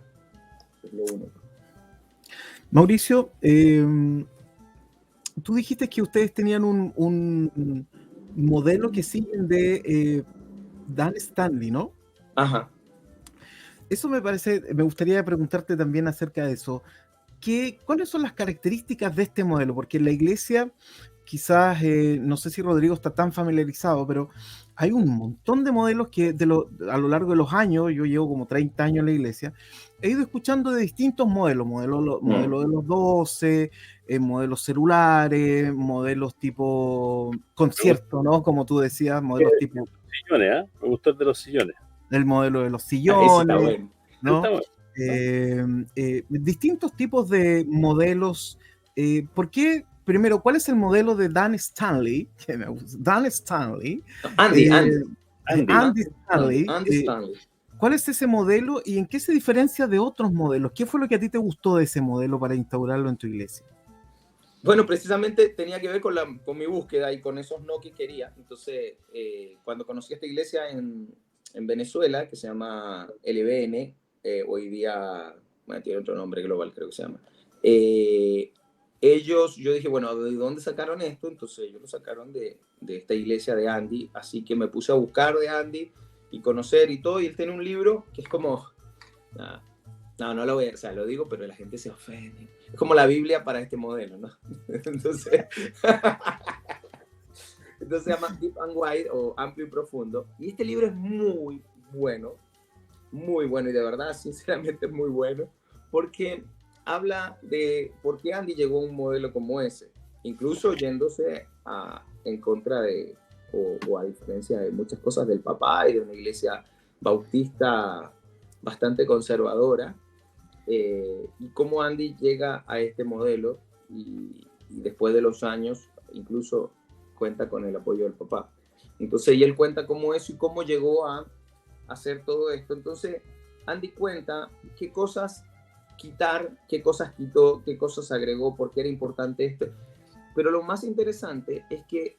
Es lo único. Mauricio, tú dijiste que ustedes tenían un modelo que siguen de Dan Stanley, ¿no? Ajá. Eso me gustaría preguntarte también acerca de eso. ¿Cuáles son las características de este modelo? Porque en la iglesia, quizás, no sé si Rodrigo está tan familiarizado, pero hay un montón de modelos que a lo largo de los años, yo llevo como 30 años en la iglesia, he ido escuchando de distintos modelos, modelo de los 12, modelos celulares, modelos tipo concierto, ¿no? Como tú decías, modelos tipo... Sillones, ¿eh? Me gustó el de los sillones. El modelo de los sillones, bueno. ¿no? Distintos tipos de modelos. ¿Por qué? Primero, ¿cuál es el modelo de Dan Stanley? Que me gusta. Dan Stanley. Andy Stanley. Stanley. ¿Cuál es ese modelo y en qué se diferencia de otros modelos? ¿Qué fue lo que a ti te gustó de ese modelo para instaurarlo en tu iglesia? Bueno, precisamente tenía que ver con mi búsqueda y con esos no que quería. Entonces, cuando conocí esta iglesia en Venezuela, que se llama LBN, hoy día, bueno, tiene otro nombre global, creo que se llama. Yo dije, bueno, ¿de dónde sacaron esto? Entonces ellos lo sacaron de esta iglesia de Andy, así que me puse a buscar de Andy y conocer y todo, y él tiene un libro que es como, no lo voy a, o sea, lo digo, pero la gente se ofende. Es como la Biblia para este modelo, ¿no? Entonces se llama Deep and Wide o Amplio y Profundo, y este libro es muy bueno, y de verdad, sinceramente, es muy bueno, porque habla de por qué Andy llegó a un modelo como ese, incluso yéndose en contra de, o a diferencia de muchas cosas del papá y de una iglesia bautista bastante conservadora, y cómo Andy llega a este modelo y después de los años incluso cuenta con el apoyo del papá. Entonces, y él cuenta cómo eso y cómo llegó a hacer todo esto. Entonces, Andy cuenta qué cosas quitar, qué cosas quitó, qué cosas agregó, por qué era importante esto. Pero lo más interesante es que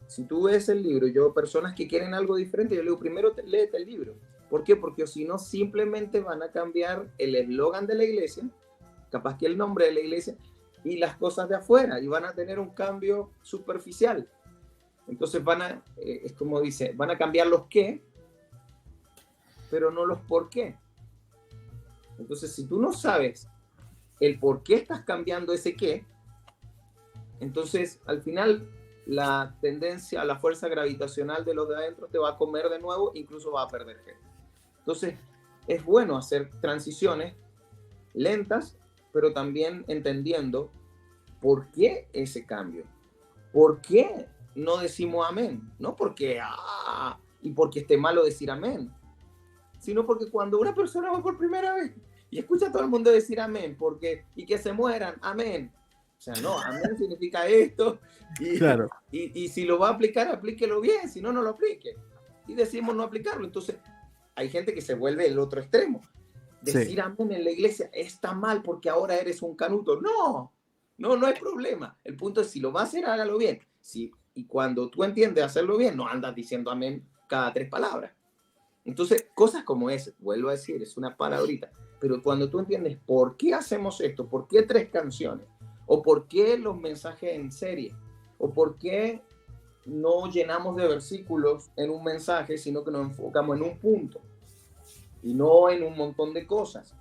si tú ves el libro, personas que quieren algo diferente, yo le digo, primero léete el libro. ¿Por qué? Porque si no, simplemente van a cambiar el eslogan de la iglesia, capaz que el nombre de la iglesia, y las cosas de afuera, y van a tener un cambio superficial. Entonces es como dice, van a cambiar los qué, pero no los por qué. Entonces, si tú no sabes el por qué estás cambiando ese qué, entonces al final la tendencia, la fuerza gravitacional de los de adentro te va a comer de nuevo, incluso va a perder gente. Entonces, es bueno hacer transiciones lentas, pero también entendiendo por qué ese cambio. ¿Por qué no decimos amén? No porque, y porque esté malo decir amén, sino porque cuando una persona va por primera vez y escucha a todo el mundo decir amén, y que se mueran, amén, sea, no, amén significa esto. Y, claro. y si lo va a aplicar, aplíquelo bien, si no, no lo aplique. Y decimos no aplicarlo. Entonces, hay gente que se vuelve el otro extremo. Decir amén en la iglesia está mal porque ahora eres un canuto. No hay problema. El punto es, si lo va a hacer, hágalo bien. Y cuando tú entiendes hacerlo bien, no andas diciendo amén cada 3 palabras. Entonces, cosas como esa, vuelvo a decir, es una palabrita. Pero cuando tú entiendes por qué hacemos esto, por qué 3 canciones, o por qué los mensajes en serie, o por qué no llenamos de versículos en un mensaje, sino que nos enfocamos en un punto y no en un montón de cosas.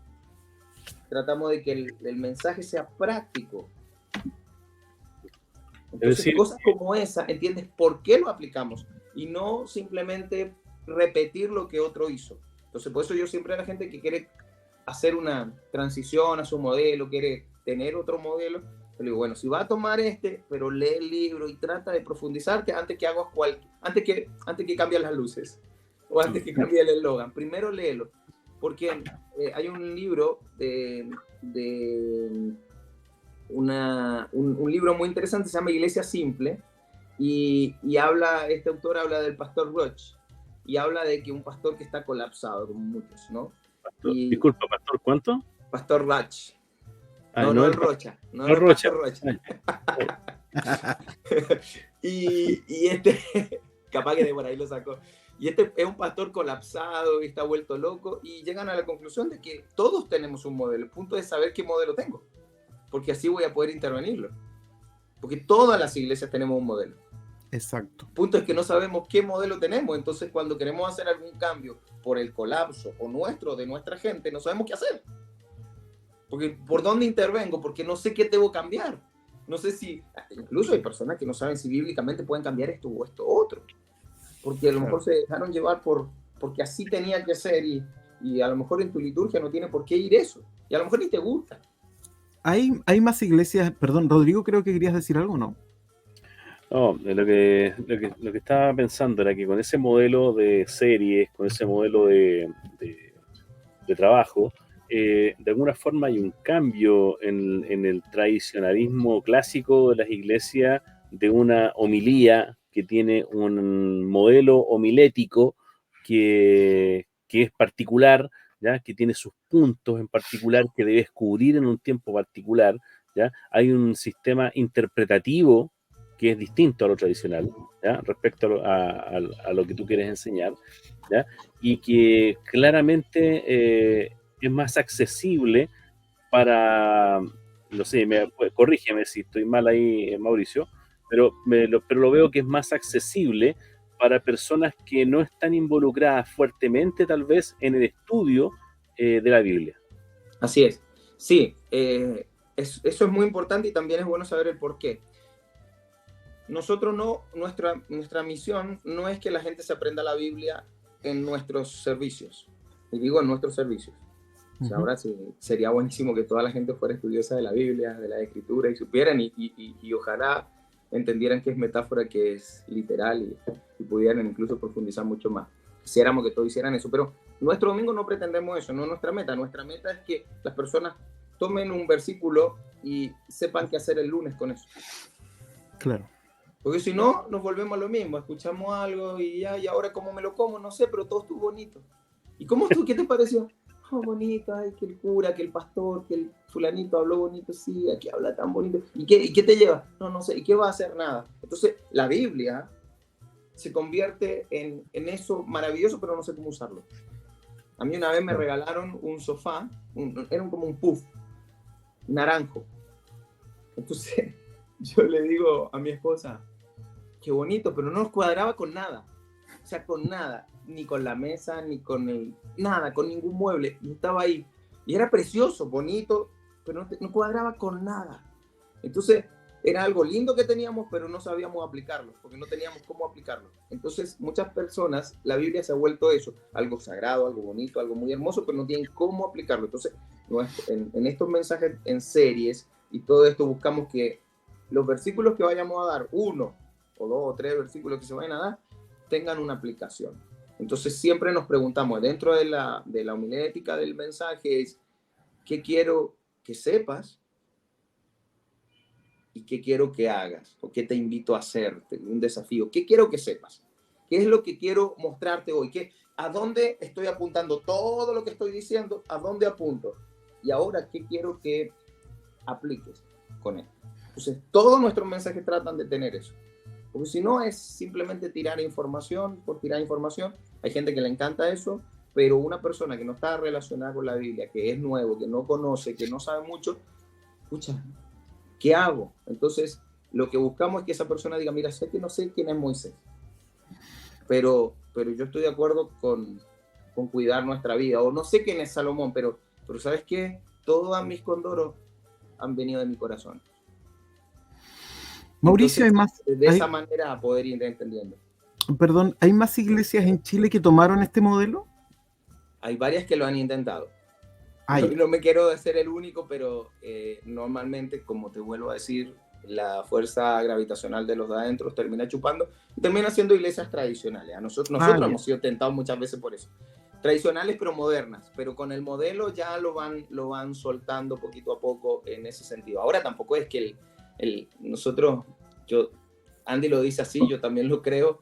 Tratamos de que el mensaje sea práctico. Entonces, es decir, cosas como esa, entiendes por qué lo aplicamos y no simplemente repetir lo que otro hizo. Entonces, por eso yo siempre a la gente que quiere hacer una transición a su modelo, quiere tener otro modelo, le digo, bueno, si va a tomar pero lee el libro y trata de profundizarte antes que cambies las luces o antes que cambie el eslogan. Primero léelo, porque hay un libro un libro muy interesante, se llama Iglesia Simple, y este autor habla del pastor Roach, y habla de que un pastor que está colapsado, como muchos, ¿no? Disculpa, ¿pastor cuánto? Pastor Roach. No el Rocha. No el Rocha. y capaz que de por ahí lo sacó. Y es un pastor colapsado y está vuelto loco, y llegan a la conclusión de que todos tenemos un modelo. El punto es saber qué modelo tengo, porque así voy a poder intervenirlo. Porque todas las iglesias tenemos un modelo. Exacto. El punto es que no sabemos qué modelo tenemos. Entonces, cuando queremos hacer algún cambio por el colapso o de nuestra gente, no sabemos qué hacer. Porque ¿por dónde intervengo? Porque no sé qué debo cambiar. No sé si, incluso hay personas que no saben si bíblicamente pueden cambiar esto o esto otro. Porque a lo mejor se dejaron llevar porque así tenía que ser, y a lo mejor en tu liturgia no tiene por qué ir eso. Y a lo mejor ni te gusta. Hay más iglesias, perdón, Rodrigo, creo que querías decir algo, ¿no? No, lo que estaba pensando era que con ese modelo de series, con ese modelo de trabajo, de alguna forma hay un cambio en el tradicionalismo clásico de las iglesias, de una homilía que tiene un modelo homilético que es particular, ¿ya? Que tiene sus puntos en particular que debes cubrir en un tiempo particular, ¿ya? Hay un sistema interpretativo que es distinto a lo tradicional, ¿ya? Respecto a lo que tú quieres enseñar, ¿ya? Y que claramente es más accesible para, no sé, corrígeme si estoy mal ahí, Mauricio, pero lo veo que es más accesible para personas que no están involucradas fuertemente tal vez en el estudio de la Biblia. Así es, sí, eso es muy importante, y también es bueno saber el por qué. Nosotros nuestra misión no es que la gente se aprenda la Biblia en nuestros servicios, y digo en nuestros servicios. O sea, ahora sí, sería buenísimo que toda la gente fuera estudiosa de la Biblia, de la Escritura, y supieran y ojalá entendieran que es metáfora, que es literal, y pudieran incluso profundizar mucho más. Quisiéramos que todos hicieran eso, pero nuestro domingo no pretendemos eso, no es nuestra meta. Nuestra meta es que las personas tomen un versículo y sepan qué hacer el lunes con eso. Claro. Porque si no, nos volvemos a lo mismo, escuchamos algo y ahora cómo me lo como, no sé, pero todo estuvo bonito. ¿Y cómo estuvo? ¿Qué te pareció? Oh, bonito, ay, que el cura, que el pastor, que el fulanito habló bonito, sí, aquí habla tan bonito. ¿Y qué te lleva? No sé, ¿y qué va a hacer? Nada. Entonces, la Biblia se convierte en eso maravilloso, pero no sé cómo usarlo. A mí una vez me regalaron un sofá, era como un puff, naranjo. Entonces, yo le digo a mi esposa, qué bonito, pero no nos cuadraba con nada. O sea, con nada. Ni con la mesa, ni con nada, con ningún mueble. Y estaba ahí. Y era precioso, bonito, pero no cuadraba con nada. Entonces, era algo lindo que teníamos, pero no sabíamos aplicarlo, porque no teníamos cómo aplicarlo. Entonces, muchas personas, la Biblia se ha vuelto eso, algo sagrado, algo bonito, algo muy hermoso, pero no tienen cómo aplicarlo. Entonces, en estos mensajes en series y todo esto, buscamos que los versículos que vayamos a dar, 1 o 2 o 3 versículos que se vayan a dar, tengan una aplicación. Entonces siempre nos preguntamos, dentro de la homilética del mensaje, es ¿qué quiero que sepas? y qué quiero que hagas, o qué te invito a hacer, un desafío, qué quiero que sepas, qué es lo que quiero mostrarte hoy, a dónde estoy apuntando todo lo que estoy diciendo, a dónde apunto, y ahora qué quiero que apliques con él. Entonces, todos nuestros mensajes tratan de tener eso. Porque si no, es simplemente tirar información por tirar información. Hay gente que le encanta eso, pero una persona que no está relacionada con la Biblia, que es nuevo, que no conoce, que no sabe mucho, escucha, ¿qué hago? Entonces, lo que buscamos es que esa persona diga, mira, sé que no sé quién es Moisés, pero yo estoy de acuerdo con cuidar nuestra vida. O no sé quién es Salomón, pero ¿sabes qué? Todos mis condoros han venido de mi corazón. Mauricio, entonces, de esa manera poder ir entendiendo. Perdón, ¿hay más iglesias en Chile que tomaron este modelo? Hay varias que lo han intentado. No me quiero hacer el único, pero normalmente, como te vuelvo a decir, la fuerza gravitacional de los de adentro termina chupando y termina siendo iglesias tradicionales. Nosotros hemos sido tentados muchas veces por eso. Tradicionales pero modernas, pero con el modelo ya lo van soltando poquito a poco en ese sentido. Ahora tampoco es que Andy lo dice así, yo también lo creo,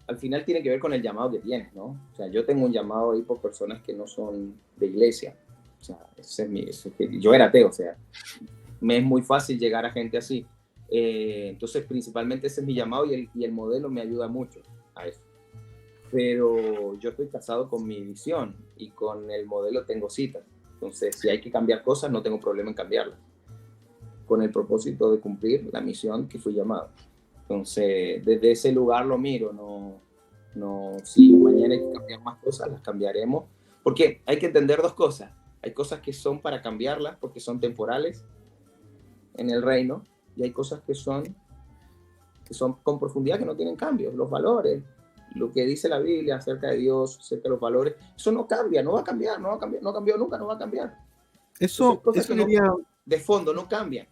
al final tiene que ver con el llamado que tienes, ¿no? O sea, yo tengo un llamado ahí por personas que no son de iglesia. O sea, yo era ateo, o sea, me es muy fácil llegar a gente así. Entonces, principalmente ese es mi llamado y el modelo me ayuda mucho a eso. Pero yo estoy casado con mi visión y con el modelo tengo citas. Entonces, si hay que cambiar cosas, no tengo problema en cambiarlas, con el propósito de cumplir la misión que fui llamado. Entonces, desde ese lugar lo miro, si mañana hay que cambiar más cosas, las cambiaremos, porque hay que entender dos cosas. Hay cosas que son para cambiarlas porque son temporales en el reino, y hay cosas que son con profundidad, que no tienen cambios, los valores, lo que dice la Biblia acerca de Dios, acerca de los valores, eso no cambia, no va a cambiar, no cambió nunca, no va a cambiar. Eso quería... de fondo no cambian.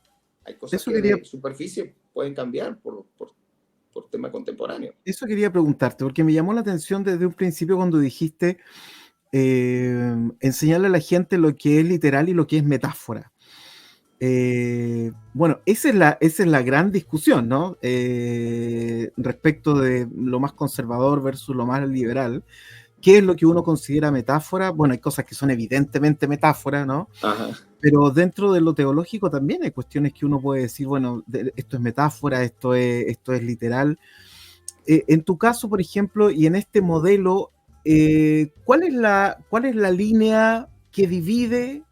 Hay cosas que de superficie pueden cambiar por tema contemporáneo. Eso quería preguntarte, porque me llamó la atención desde un principio cuando dijiste enseñarle a la gente lo que es literal y lo que es metáfora. Bueno, esa es la gran discusión, ¿no? Respecto de lo más conservador versus lo más liberal. ¿Qué es lo que uno considera metáfora? Bueno, hay cosas que son evidentemente metáforas, ¿no? Ajá. Pero dentro de lo teológico también hay cuestiones que uno puede decir, bueno, esto es metáfora, esto es literal. En tu caso, por ejemplo, y en este modelo, ¿cuál es la línea que divide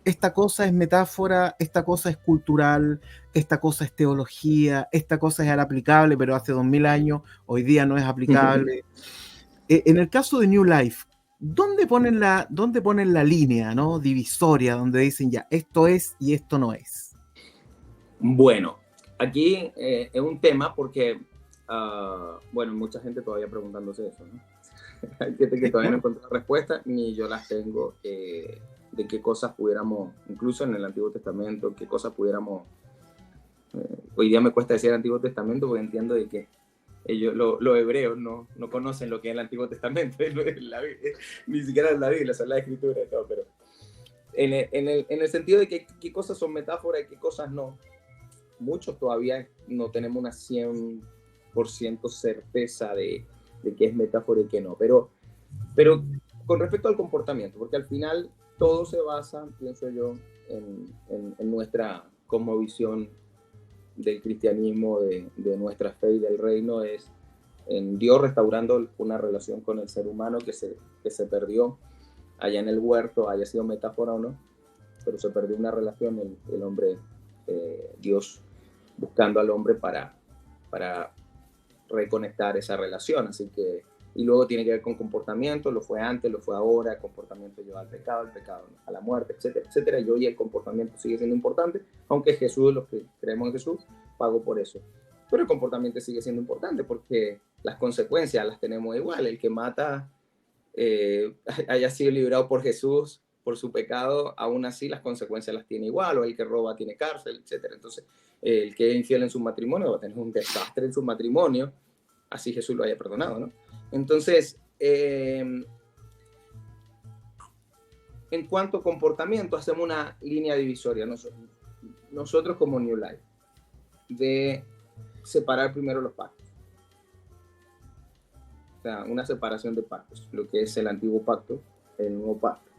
esta cosa es metáfora, esta cosa es cultural, esta cosa es teología, esta cosa es aplicable, pero hace 2000 años, hoy día no es aplicable? En el caso de New Life, ¿dónde ponen la línea, ¿no? Divisoria, donde dicen ya, esto es y esto no es? Bueno, aquí es un tema porque, bueno, mucha gente todavía preguntándose eso, ¿no? Hay gente que todavía no encontró respuesta, ni yo las tengo, de qué cosas pudiéramos, incluso en el Antiguo Testamento, qué cosas pudiéramos... hoy día me cuesta decir el Antiguo Testamento porque entiendo de que ellos, los hebreos, no conocen lo que es el Antiguo Testamento, ni siquiera es la Biblia, son las Escrituras y todo, pero en el sentido de que qué cosas son metáforas y qué cosas no, muchos todavía no tenemos una 100% certeza de qué es metáfora y qué no, pero con respecto al comportamiento, porque al final todo se basa, pienso yo, en nuestra cosmovisión del cristianismo, de nuestra fe y del reino, es en Dios restaurando una relación con el ser humano que se perdió allá en el huerto, haya sido metáfora o no, pero se perdió una relación, el hombre, Dios buscando al hombre para reconectar esa relación, así que, y luego tiene que ver con comportamiento, lo fue antes, lo fue ahora, el comportamiento lleva al pecado a la muerte, etcétera, etcétera, y hoy el comportamiento sigue siendo importante, aunque Jesús, los que creemos en Jesús, pagó por eso, pero el comportamiento sigue siendo importante porque las consecuencias las tenemos igual, el que mata haya sido librado por Jesús, por su pecado, aún así las consecuencias las tiene igual, o el que roba tiene cárcel, etcétera. Entonces, el que es infiel en su matrimonio va a tener un desastre en su matrimonio, así Jesús lo haya perdonado, ¿no? Entonces, en cuanto a comportamiento, hacemos una línea divisoria. nosotros como New Life, de separar primero los pactos. O sea, una separación de pactos, lo que es el antiguo pacto, el nuevo pacto,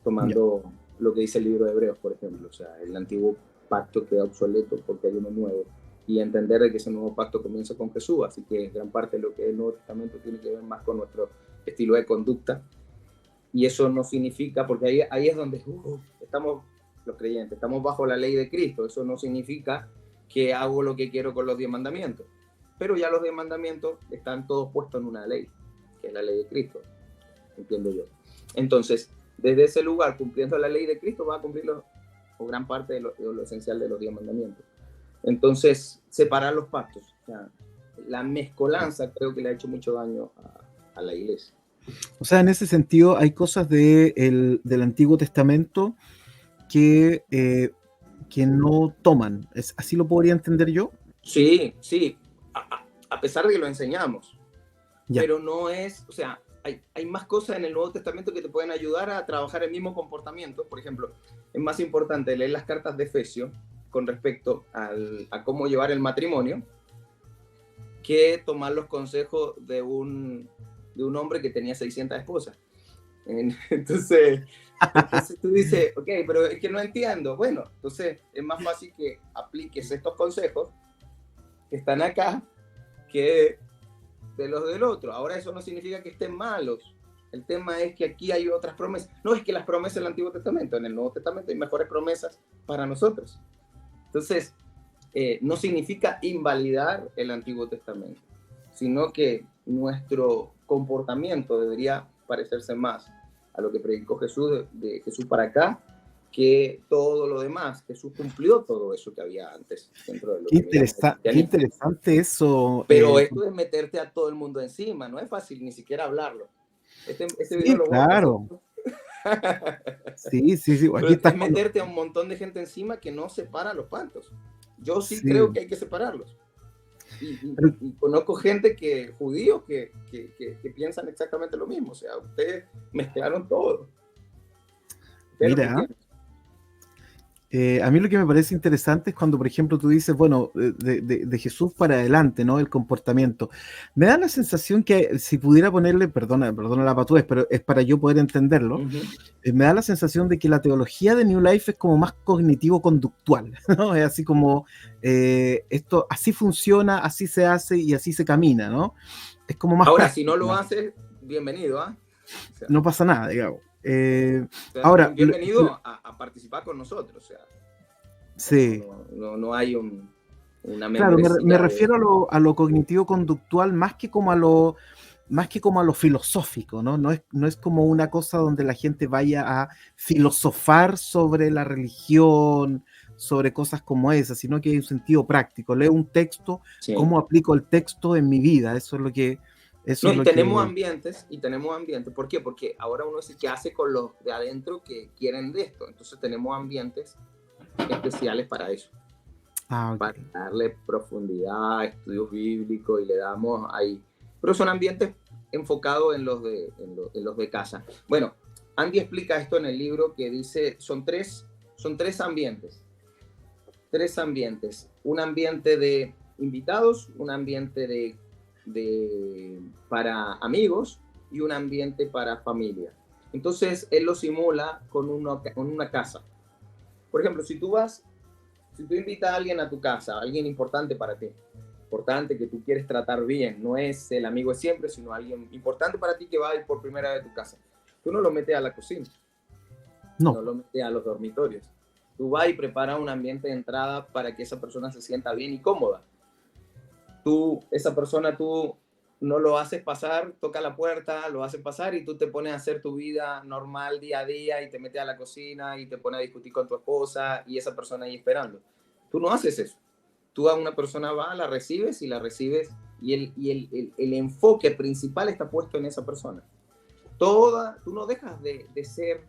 tomando lo que dice el libro de Hebreos, por ejemplo. O sea, el antiguo pacto queda obsoleto porque hay uno nuevo, y entender de que ese nuevo pacto comienza con Jesús, así que gran parte de lo que es el Nuevo Testamento tiene que ver más con nuestro estilo de conducta, y eso no significa, porque ahí es donde estamos los creyentes, estamos bajo la ley de Cristo. Eso no significa que hago lo que quiero con los 10 mandamientos, pero ya los 10 mandamientos están todos puestos en una ley, que es la ley de Cristo, entiendo yo. Entonces, desde ese lugar, cumpliendo la ley de Cristo, va a cumplir o gran parte de lo esencial de los 10 mandamientos. Entonces, separar los pactos, o sea, la mezcolanza creo que le ha hecho mucho daño a la iglesia. O sea, en ese sentido, hay cosas del Antiguo Testamento que no toman. ¿Así lo podría entender yo? Sí, sí, a pesar de que lo enseñamos. Ya. Pero no es, o sea, hay más cosas en el Nuevo Testamento que te pueden ayudar a trabajar el mismo comportamiento. Por ejemplo, es más importante leer las cartas de Efesios con respecto a cómo llevar el matrimonio que tomar los consejos de un hombre que tenía 600 esposas. Entonces tú dices, ok, pero es que no entiendo. Bueno, entonces es más fácil que apliques estos consejos que están acá que de los del otro. Ahora, eso no significa que estén malos. El tema es que aquí hay otras promesas. No es que las promesas del Antiguo Testamento, en el Nuevo Testamento hay mejores promesas para nosotros. Entonces, no significa invalidar el Antiguo Testamento, sino que nuestro comportamiento debería parecerse más a lo que predicó Jesús, de Jesús para acá, que todo lo demás. Jesús cumplió todo eso que había antes dentro de lo qué interesante eso. Pero esto es meterte a todo el mundo encima, no es fácil ni siquiera hablarlo. Este video lo claro. Sí. Aquí está, es meterte a un montón de gente encima que no separa los pactos. Yo sí creo que hay que separarlos. Y conozco gente judíos que piensan exactamente lo mismo. O sea, ustedes mezclaron todo. Mira, a mí lo que me parece interesante es cuando, por ejemplo, tú dices, bueno, de Jesús para adelante, ¿no? El comportamiento. Me da la sensación que si pudiera ponerle, perdona la patudez, pero es para yo poder entenderlo, me da la sensación de que la teología de New Life es como más cognitivo-conductual, ¿no? Es así como, esto así funciona, así se hace y así se camina, ¿no? Es como más ahora, práctico, si no lo haces, bienvenido, ¿ah? O sea, no pasa nada, digamos. O sea, ahora, bienvenido a participar con nosotros, o sea. Sí. No hay una claro, me refiero a lo cognitivo-conductual más que como a lo filosófico, ¿no? No es como una cosa donde la gente vaya a filosofar sobre la religión, sobre cosas como esas, sino que hay un sentido práctico. Leo un texto, ¿cómo aplico el texto en mi vida? Eso es lo que... tenemos ambientes. ¿Por qué? Porque ahora uno dice, ¿qué hace con los de adentro que quieren de esto? Entonces tenemos ambientes especiales para eso. Okay. Para darle profundidad, estudios bíblicos, y le damos ahí. Pero son ambientes enfocados en los de casa. Bueno, Andy explica esto en el libro, que dice, son tres ambientes. 3 ambientes. Un ambiente de invitados, un ambiente para amigos y un ambiente para familia. Entonces, él lo simula con una casa. Por ejemplo, si tú invitas a alguien a tu casa, alguien importante para ti, importante que tú quieres tratar bien, no es el amigo de siempre, sino alguien importante para ti que va a ir por primera vez a tu casa, tú no lo metes a la cocina, no lo metes a los dormitorios. Tú vas y preparas un ambiente de entrada para que esa persona se sienta bien y cómoda. Esa persona no lo haces pasar, toca la puerta, lo haces pasar y tú te pones a hacer tu vida normal día a día y te metes a la cocina y te pones a discutir con tu esposa y esa persona ahí esperando. Tú no haces eso. Tú a una persona la recibes y el enfoque principal está puesto en esa persona. Tú no dejas de ser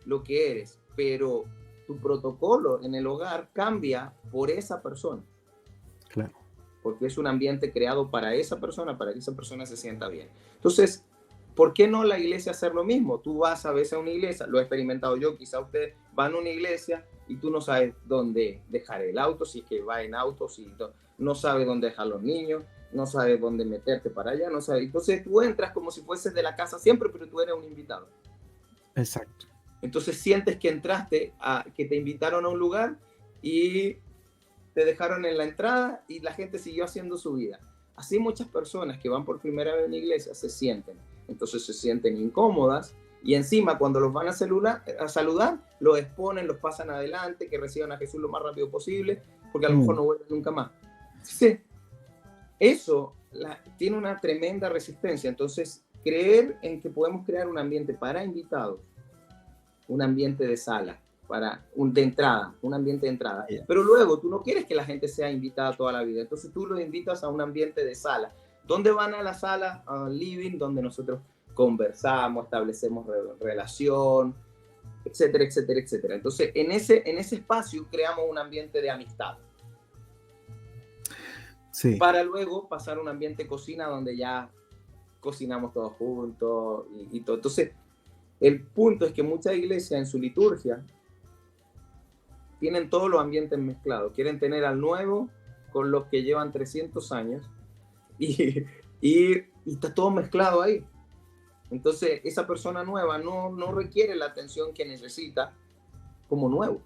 lo que eres, pero tu protocolo en el hogar cambia por esa persona. Claro. Porque es un ambiente creado para esa persona, para que esa persona se sienta bien. Entonces, ¿por qué no la iglesia hacer lo mismo? Tú vas a veces a una iglesia, lo he experimentado yo, quizá ustedes van a una iglesia y tú no sabes dónde dejar el auto, si es que va en auto, si no sabes dónde dejar los niños, no sabes dónde meterte para allá, no sabes. Entonces tú entras como si fueses de la casa siempre, pero tú eres un invitado. Exacto. Entonces sientes que entraste, que te invitaron a un lugar y te dejaron en la entrada y la gente siguió haciendo su vida. Así muchas personas que van por primera vez a una iglesia se sienten. Entonces se sienten incómodas y encima cuando los van a saludar, los exponen, los pasan adelante, que reciban a Jesús lo más rápido posible, porque a lo mejor no vuelven nunca más. Sí, eso tiene una tremenda resistencia. Entonces, creer en que podemos crear un ambiente para invitados, un ambiente de sala, de entrada, un ambiente de entrada. Pero luego tú no quieres que la gente sea invitada toda la vida, entonces tú los invitas a un ambiente de sala. ¿Dónde van a la sala? Al living, donde nosotros conversamos, establecemos relación, etcétera, etcétera, etcétera. Entonces, en ese espacio creamos un ambiente de amistad. Sí. Para luego pasar a un ambiente de cocina donde ya cocinamos todos juntos y todo. Entonces, el punto es que muchas iglesias en su liturgia tienen todos los ambientes mezclados. Quieren tener al nuevo con los que llevan 300 años y está todo mezclado ahí. Entonces, esa persona nueva no requiere la atención que necesita como nuevo.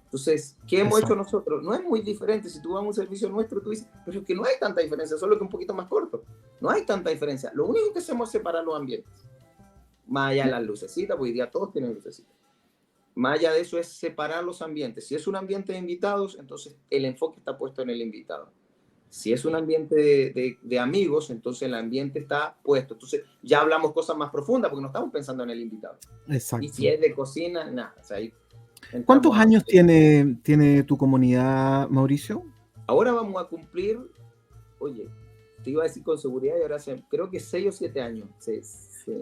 Entonces, ¿qué hemos hecho nosotros? No es muy diferente. Si tú vas a un servicio nuestro, tú dices, pero es que no hay tanta diferencia, solo que un poquito más corto. No hay tanta diferencia. Lo único que hacemos es separar los ambientes. Más allá de las lucecitas, porque hoy día todos tienen lucecitas. Más allá de eso es separar los ambientes. Si es un ambiente de invitados, entonces el enfoque está puesto en el invitado. Si es un ambiente de amigos, entonces el ambiente está puesto. Entonces ya hablamos cosas más profundas porque no estamos pensando en el invitado. Exacto. Y si es de cocina, nada. O sea, ¿cuántos años tiene tu comunidad, Mauricio? Ahora vamos a cumplir, oye, te iba a decir con seguridad y ahora creo que 6 o 7 años.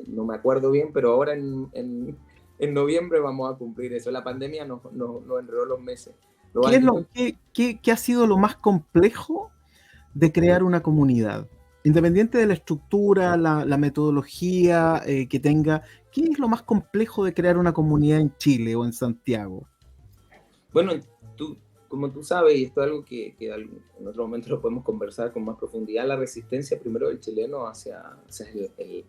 No me acuerdo bien, pero ahora en noviembre vamos a cumplir eso. La pandemia nos enredó los meses. ¿Qué ha sido lo más complejo de crear una comunidad? Independiente de la estructura, la metodología que tenga, ¿qué es lo más complejo de crear una comunidad en Chile o en Santiago? Bueno, como tú sabes, y esto es algo que en otro momento lo podemos conversar con más profundidad, la resistencia primero del chileno hacia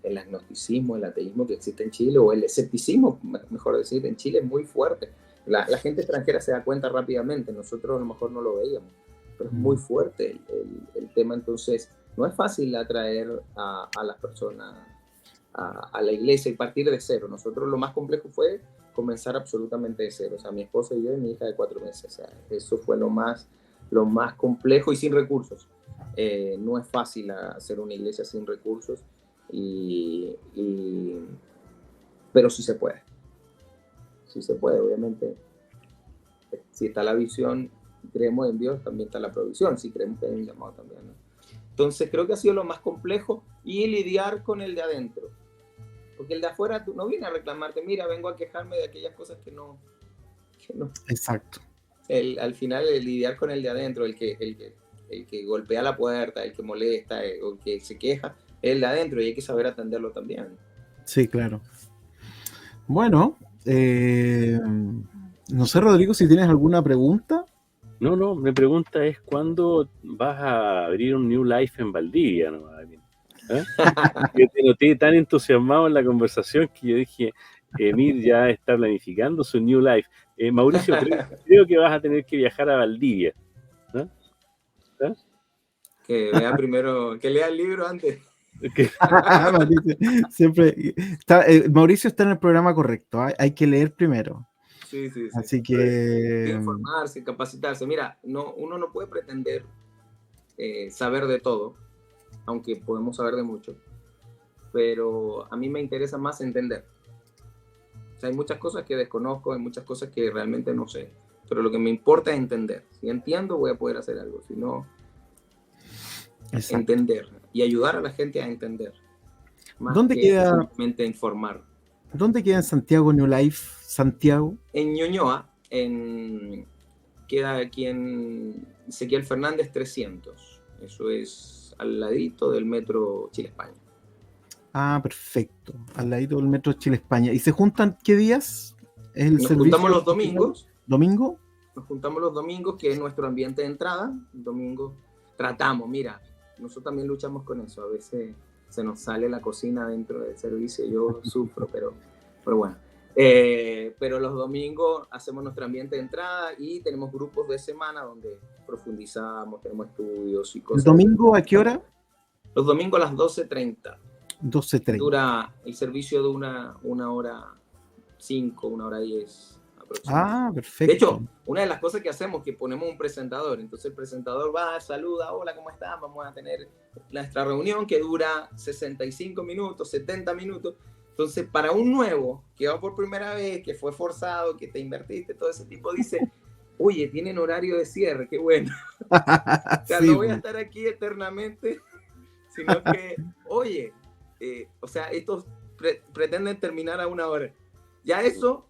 el agnosticismo, el ateísmo que existe en Chile, o el escepticismo, mejor decir, en Chile es muy fuerte. La gente extranjera se da cuenta rápidamente, nosotros a lo mejor no lo veíamos, pero es muy fuerte el tema. Entonces no es fácil atraer a las personas a la iglesia y partir de cero. Nosotros lo más complejo fue comenzar absolutamente de cero. O sea, mi esposa y yo y mi hija de 4 meses. O sea, eso fue lo más complejo y sin recursos. No es fácil hacer una iglesia sin recursos, pero sí se puede. Sí se puede, obviamente. Si está la visión, creemos en Dios, también está la provisión. Si creemos que hay un llamado también, ¿no? Entonces creo que ha sido lo más complejo y lidiar con el de adentro. Porque el de afuera no viene a reclamarte, mira, vengo a quejarme de aquellas cosas que no. Exacto. Al final, el lidiar con el de adentro, el que golpea la puerta, el que molesta, o el que se queja, es el de adentro y hay que saber atenderlo también. Sí, claro. Bueno, no sé, Rodrigo, si tienes alguna pregunta. No, mi pregunta es ¿cuándo vas a abrir un New Life en Valdivia? ¿No? Yo te noté tan entusiasmado en la conversación que yo dije, Emir ya está planificando su New Life. Mauricio, creo que vas a tener que viajar a Valdivia. ¿No? ¿Ah? Que vea primero, que lea el libro antes. Siempre Mauricio está en el programa correcto, hay que leer primero. Sí. Así que informarse, capacitarse. Mira, uno no puede pretender saber de todo, aunque podemos saber de mucho, pero a mí me interesa más entender. O sea, hay muchas cosas que desconozco, hay muchas cosas que realmente no sé, pero lo que me importa es entender. Si entiendo, voy a poder hacer algo. Si no, entender y ayudar a la gente a entender. Más ¿Dónde queda? Simplemente informar. ¿Dónde queda en Santiago New Life? Santiago. En Ñuñoa, queda aquí en Ezequiel Fernández 300. Eso es al ladito del metro Chile-España. Ah, perfecto. Al ladito del metro Chile-España. ¿Y se juntan qué días? ¿Es el Nos servicio? juntamos los domingos. ¿Domingo? Nos juntamos los domingos, que es nuestro ambiente de entrada. El domingo tratamos, mira, nosotros también luchamos con eso. A veces se nos sale la cocina dentro del servicio, yo sufro, pero bueno. Pero los domingos hacemos nuestro ambiente de entrada y tenemos grupos de semana donde profundizamos, tenemos estudios y cosas. ¿El domingo a qué hora? Los domingos a las 12:30. 12:30. Dura el servicio de una hora 5, 1:10 aproximadamente. Ah, perfecto. De hecho, una de las cosas que hacemos es que ponemos un presentador. Entonces el presentador va, saluda, hola, ¿cómo están? Vamos a tener nuestra reunión que dura 65 minutos, 70 minutos. Entonces, para un nuevo que va por primera vez, que fue forzado, que te invertiste, todo ese tipo, dice, oye, tienen horario de cierre, qué bueno. O sea, Sí, no voy a estar aquí eternamente, sino que, oye, o sea, estos pretenden terminar a 1 hora. Ya eso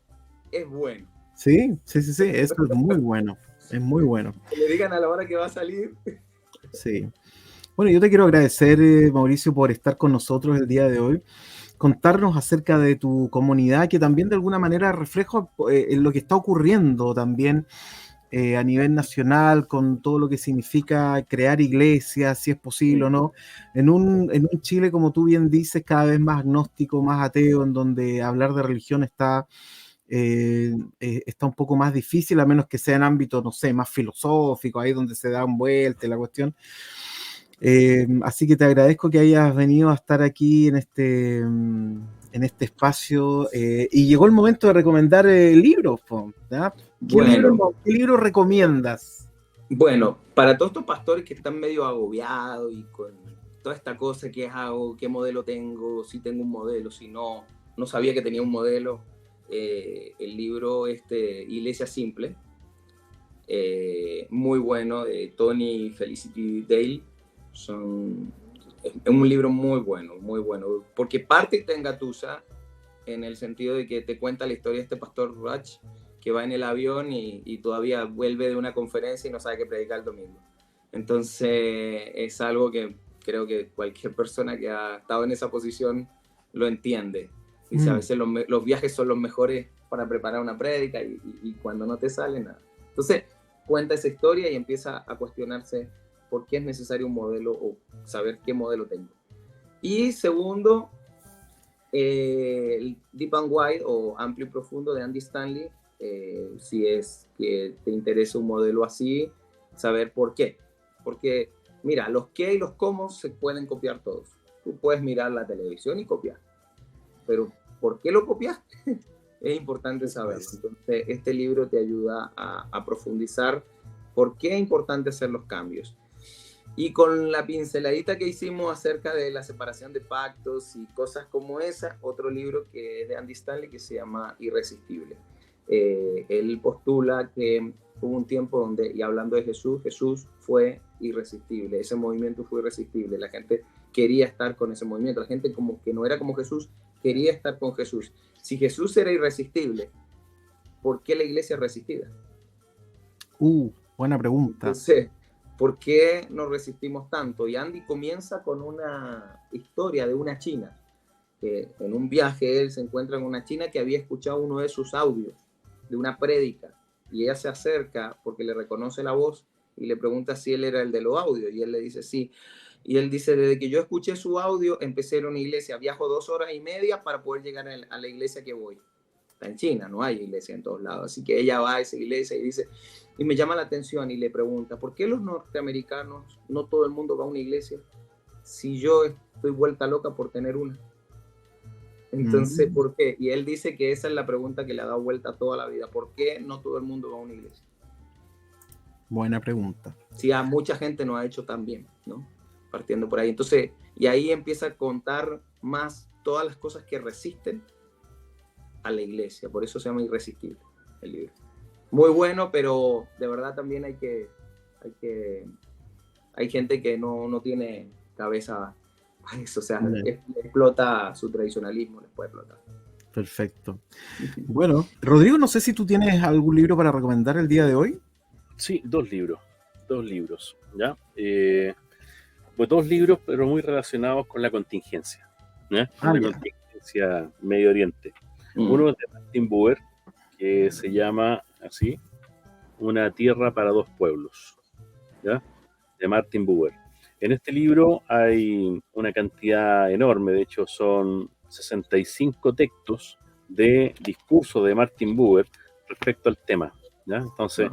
es bueno. Sí, eso es muy bueno, es muy bueno. Que le digan a la hora que va a salir. Sí. Bueno, yo te quiero agradecer, Mauricio, por estar con nosotros el día de hoy, contarnos acerca de tu comunidad, que también de alguna manera refleja en lo que está ocurriendo también a nivel nacional, con todo lo que significa crear iglesias, si es posible o no, en un Chile, como tú bien dices, cada vez más agnóstico, más ateo, en donde hablar de religión está un poco más difícil, a menos que sea en ámbito, no sé, más filosófico, ahí donde se dan vueltas la cuestión. Así que te agradezco que hayas venido a estar aquí en este espacio, y llegó el momento de recomendar libros, ¿ya? ¿Qué libro recomiendas? Bueno, para todos estos pastores que están medio agobiados y con toda esta cosa, ¿qué hago? ¿Qué modelo tengo? Si tengo un modelo, si no sabía que tenía un modelo. El libro Iglesia Simple, muy bueno, de Tony Felicity Dale. Es un libro muy bueno, porque parte de Engatusa, en el sentido de que te cuenta la historia de este pastor Rach, que va en el avión y todavía vuelve de una conferencia y no sabe qué predicar el domingo. Entonces es algo que creo que cualquier persona que ha estado en esa posición lo entiende. Dice, a veces los viajes son los mejores para preparar una prédica y cuando no te sale nada. Entonces cuenta esa historia y empieza a cuestionarse por qué es necesario un modelo o saber qué modelo tengo. Y segundo, Deep and Wide o Amplio y Profundo de Andy Stanley, si es que te interesa un modelo así, saber por qué. Porque, mira, los qué y los cómo se pueden copiar todos. Tú puedes mirar la televisión y copiar, pero ¿por qué lo copiaste? Es importante saberlo. Entonces, este libro te ayuda a profundizar por qué es importante hacer los cambios. Y con la pinceladita que hicimos acerca de la separación de pactos y cosas como esa, otro libro que es de Andy Stanley que se llama Irresistible. Él postula que hubo un tiempo donde, y hablando de Jesús fue irresistible, ese movimiento fue irresistible, la gente quería estar con ese movimiento, la gente como que no era como Jesús, quería estar con Jesús. Si Jesús era irresistible, ¿por qué la iglesia es resistida? Buena pregunta. Entonces, ¿por qué nos resistimos tanto? Y Andy comienza con una historia de una china, que en un viaje él se encuentra con una china que había escuchado uno de sus audios, de una prédica, y ella se acerca porque le reconoce la voz y le pregunta si él era el de los audios, y él le dice sí. Y él dice, desde que yo escuché su audio, empecé a ir a una iglesia, viajo 2 horas y media para poder llegar a la iglesia que voy. Está en China, no hay iglesia en todos lados, así que ella va a esa iglesia y dice, y me llama la atención y le pregunta, ¿por qué los norteamericanos, no todo el mundo va a una iglesia, si yo estoy vuelta loca por tener una? Entonces, ¿por qué? Y él dice que esa es la pregunta que le ha dado vuelta toda la vida, ¿por qué no todo el mundo va a una iglesia? Buena pregunta. Sí, a mucha gente nos ha hecho también, ¿no? Partiendo por ahí. Entonces, y ahí empieza a contar más todas las cosas que resisten a la iglesia, por eso se llama Irresistible el libro. Muy bueno, pero de verdad también hay gente que no tiene cabeza a eso, o sea, explota su tradicionalismo, les puede explotar. Perfecto. Bueno, Rodrigo, no sé si tú tienes algún libro para recomendar el día de hoy. Sí, 2 libros, ¿ya? Pues 2 libros, pero muy relacionados con la contingencia. Una contingencia Medio Oriente. Uno es de Martin Buber, que se llama así, Una tierra para dos pueblos, ¿ya? De Martin Buber. En este libro hay una cantidad enorme, de hecho son 65 textos de discurso de Martin Buber respecto al tema, ¿ya? Entonces,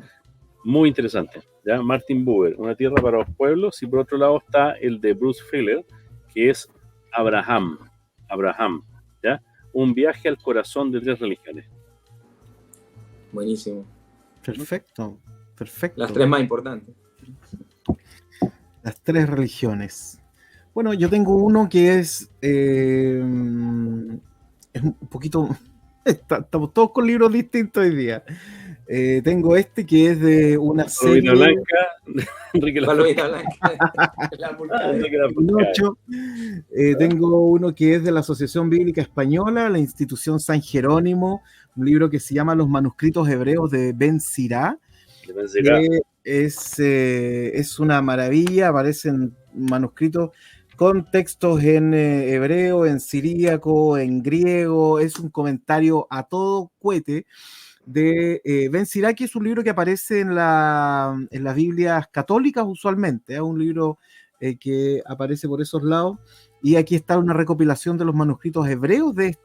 muy interesante, ¿ya? Martin Buber, Una tierra para los pueblos, y por otro lado está el de Bruce Feiler, que es Abraham, ¿ya? Un viaje al corazón de 3 religiones. Buenísimo. Perfecto. Las 3 más importantes. Las 3 religiones. Bueno, yo tengo uno que es un poquito... Estamos todos con libros distintos hoy día. Tengo este que es de una serie... Blanca, Enrique Blanca. Tengo uno que es de la Asociación Bíblica Española, la institución San Jerónimo, un libro que se llama Los manuscritos hebreos de Ben Sirá. Es una maravilla, aparecen manuscritos con textos en hebreo, en siríaco, en griego. Es un comentario a todo cohete de Ben Sirá, que es un libro que aparece en las Biblias católicas usualmente, es un libro que aparece por esos lados, y aquí está una recopilación de los manuscritos hebreos de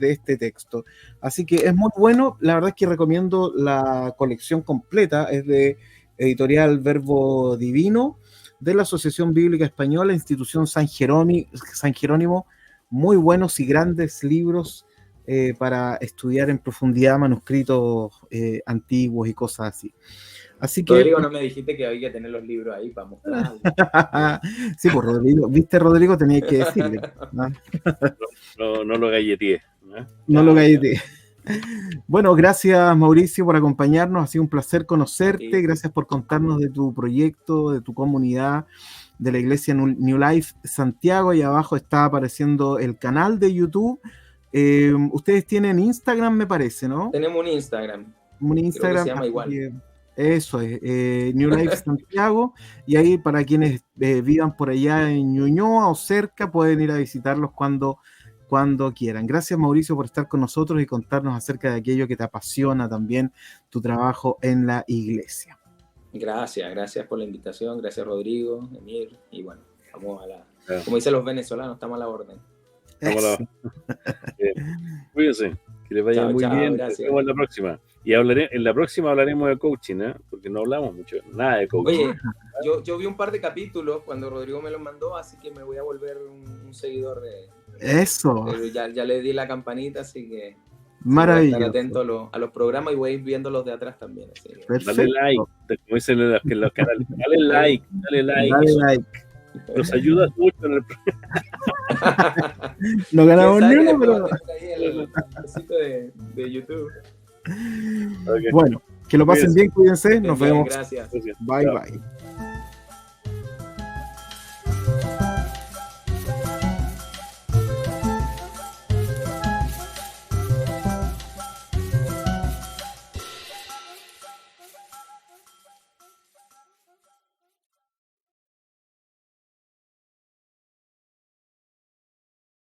este texto. Así que es muy bueno, la verdad es que recomiendo la colección completa, es de editorial Verbo Divino, de la Asociación Bíblica Española, institución San Jerónimo, muy buenos y grandes libros para estudiar en profundidad manuscritos antiguos y cosas así. Así que... Rodrigo, no me dijiste que había que tener los libros ahí para mostrarlos. Sí, pues Rodrigo, viste, Rodrigo, tenía que decirle. No lo galleteé. No lo galleteé. Bueno, gracias Mauricio por acompañarnos, ha sido un placer conocerte, sí. Gracias por contarnos de tu proyecto, de tu comunidad, de la iglesia New Life Santiago. Ahí abajo está apareciendo el canal de YouTube. Ustedes tienen Instagram, me parece, ¿no? Tenemos un Instagram. Un Instagram. Creo que se llama igual. Eso es, New Life Santiago, y ahí para quienes vivan por allá en Ñuñoa o cerca pueden ir a visitarlos cuando quieran. Gracias Mauricio por estar con nosotros y contarnos acerca de aquello que te apasiona también, tu trabajo en la iglesia. Gracias por la invitación, gracias Rodrigo, Emir, y bueno, vamos como dicen los venezolanos, estamos a la orden. Cuídense, que les vaya muy bien. Nos vemos en la próxima. Y en la próxima hablaremos de coaching, porque no hablamos nada de coaching. Oye, yo vi un par de capítulos cuando Rodrigo me los mandó, así que me voy a volver un seguidor de eso. Ya le di la campanita, así que maravilloso. Voy a estar atento a los programas y voy a ir viendo los de atrás también. Así que... Dale like, como dicen en los canales. Dale like. Nos ayudas mucho en el no ganamos ni uno, pero el sitio de YouTube. Okay. Bueno, que lo pasen bien, cuídense, nos vemos. Gracias. Bye.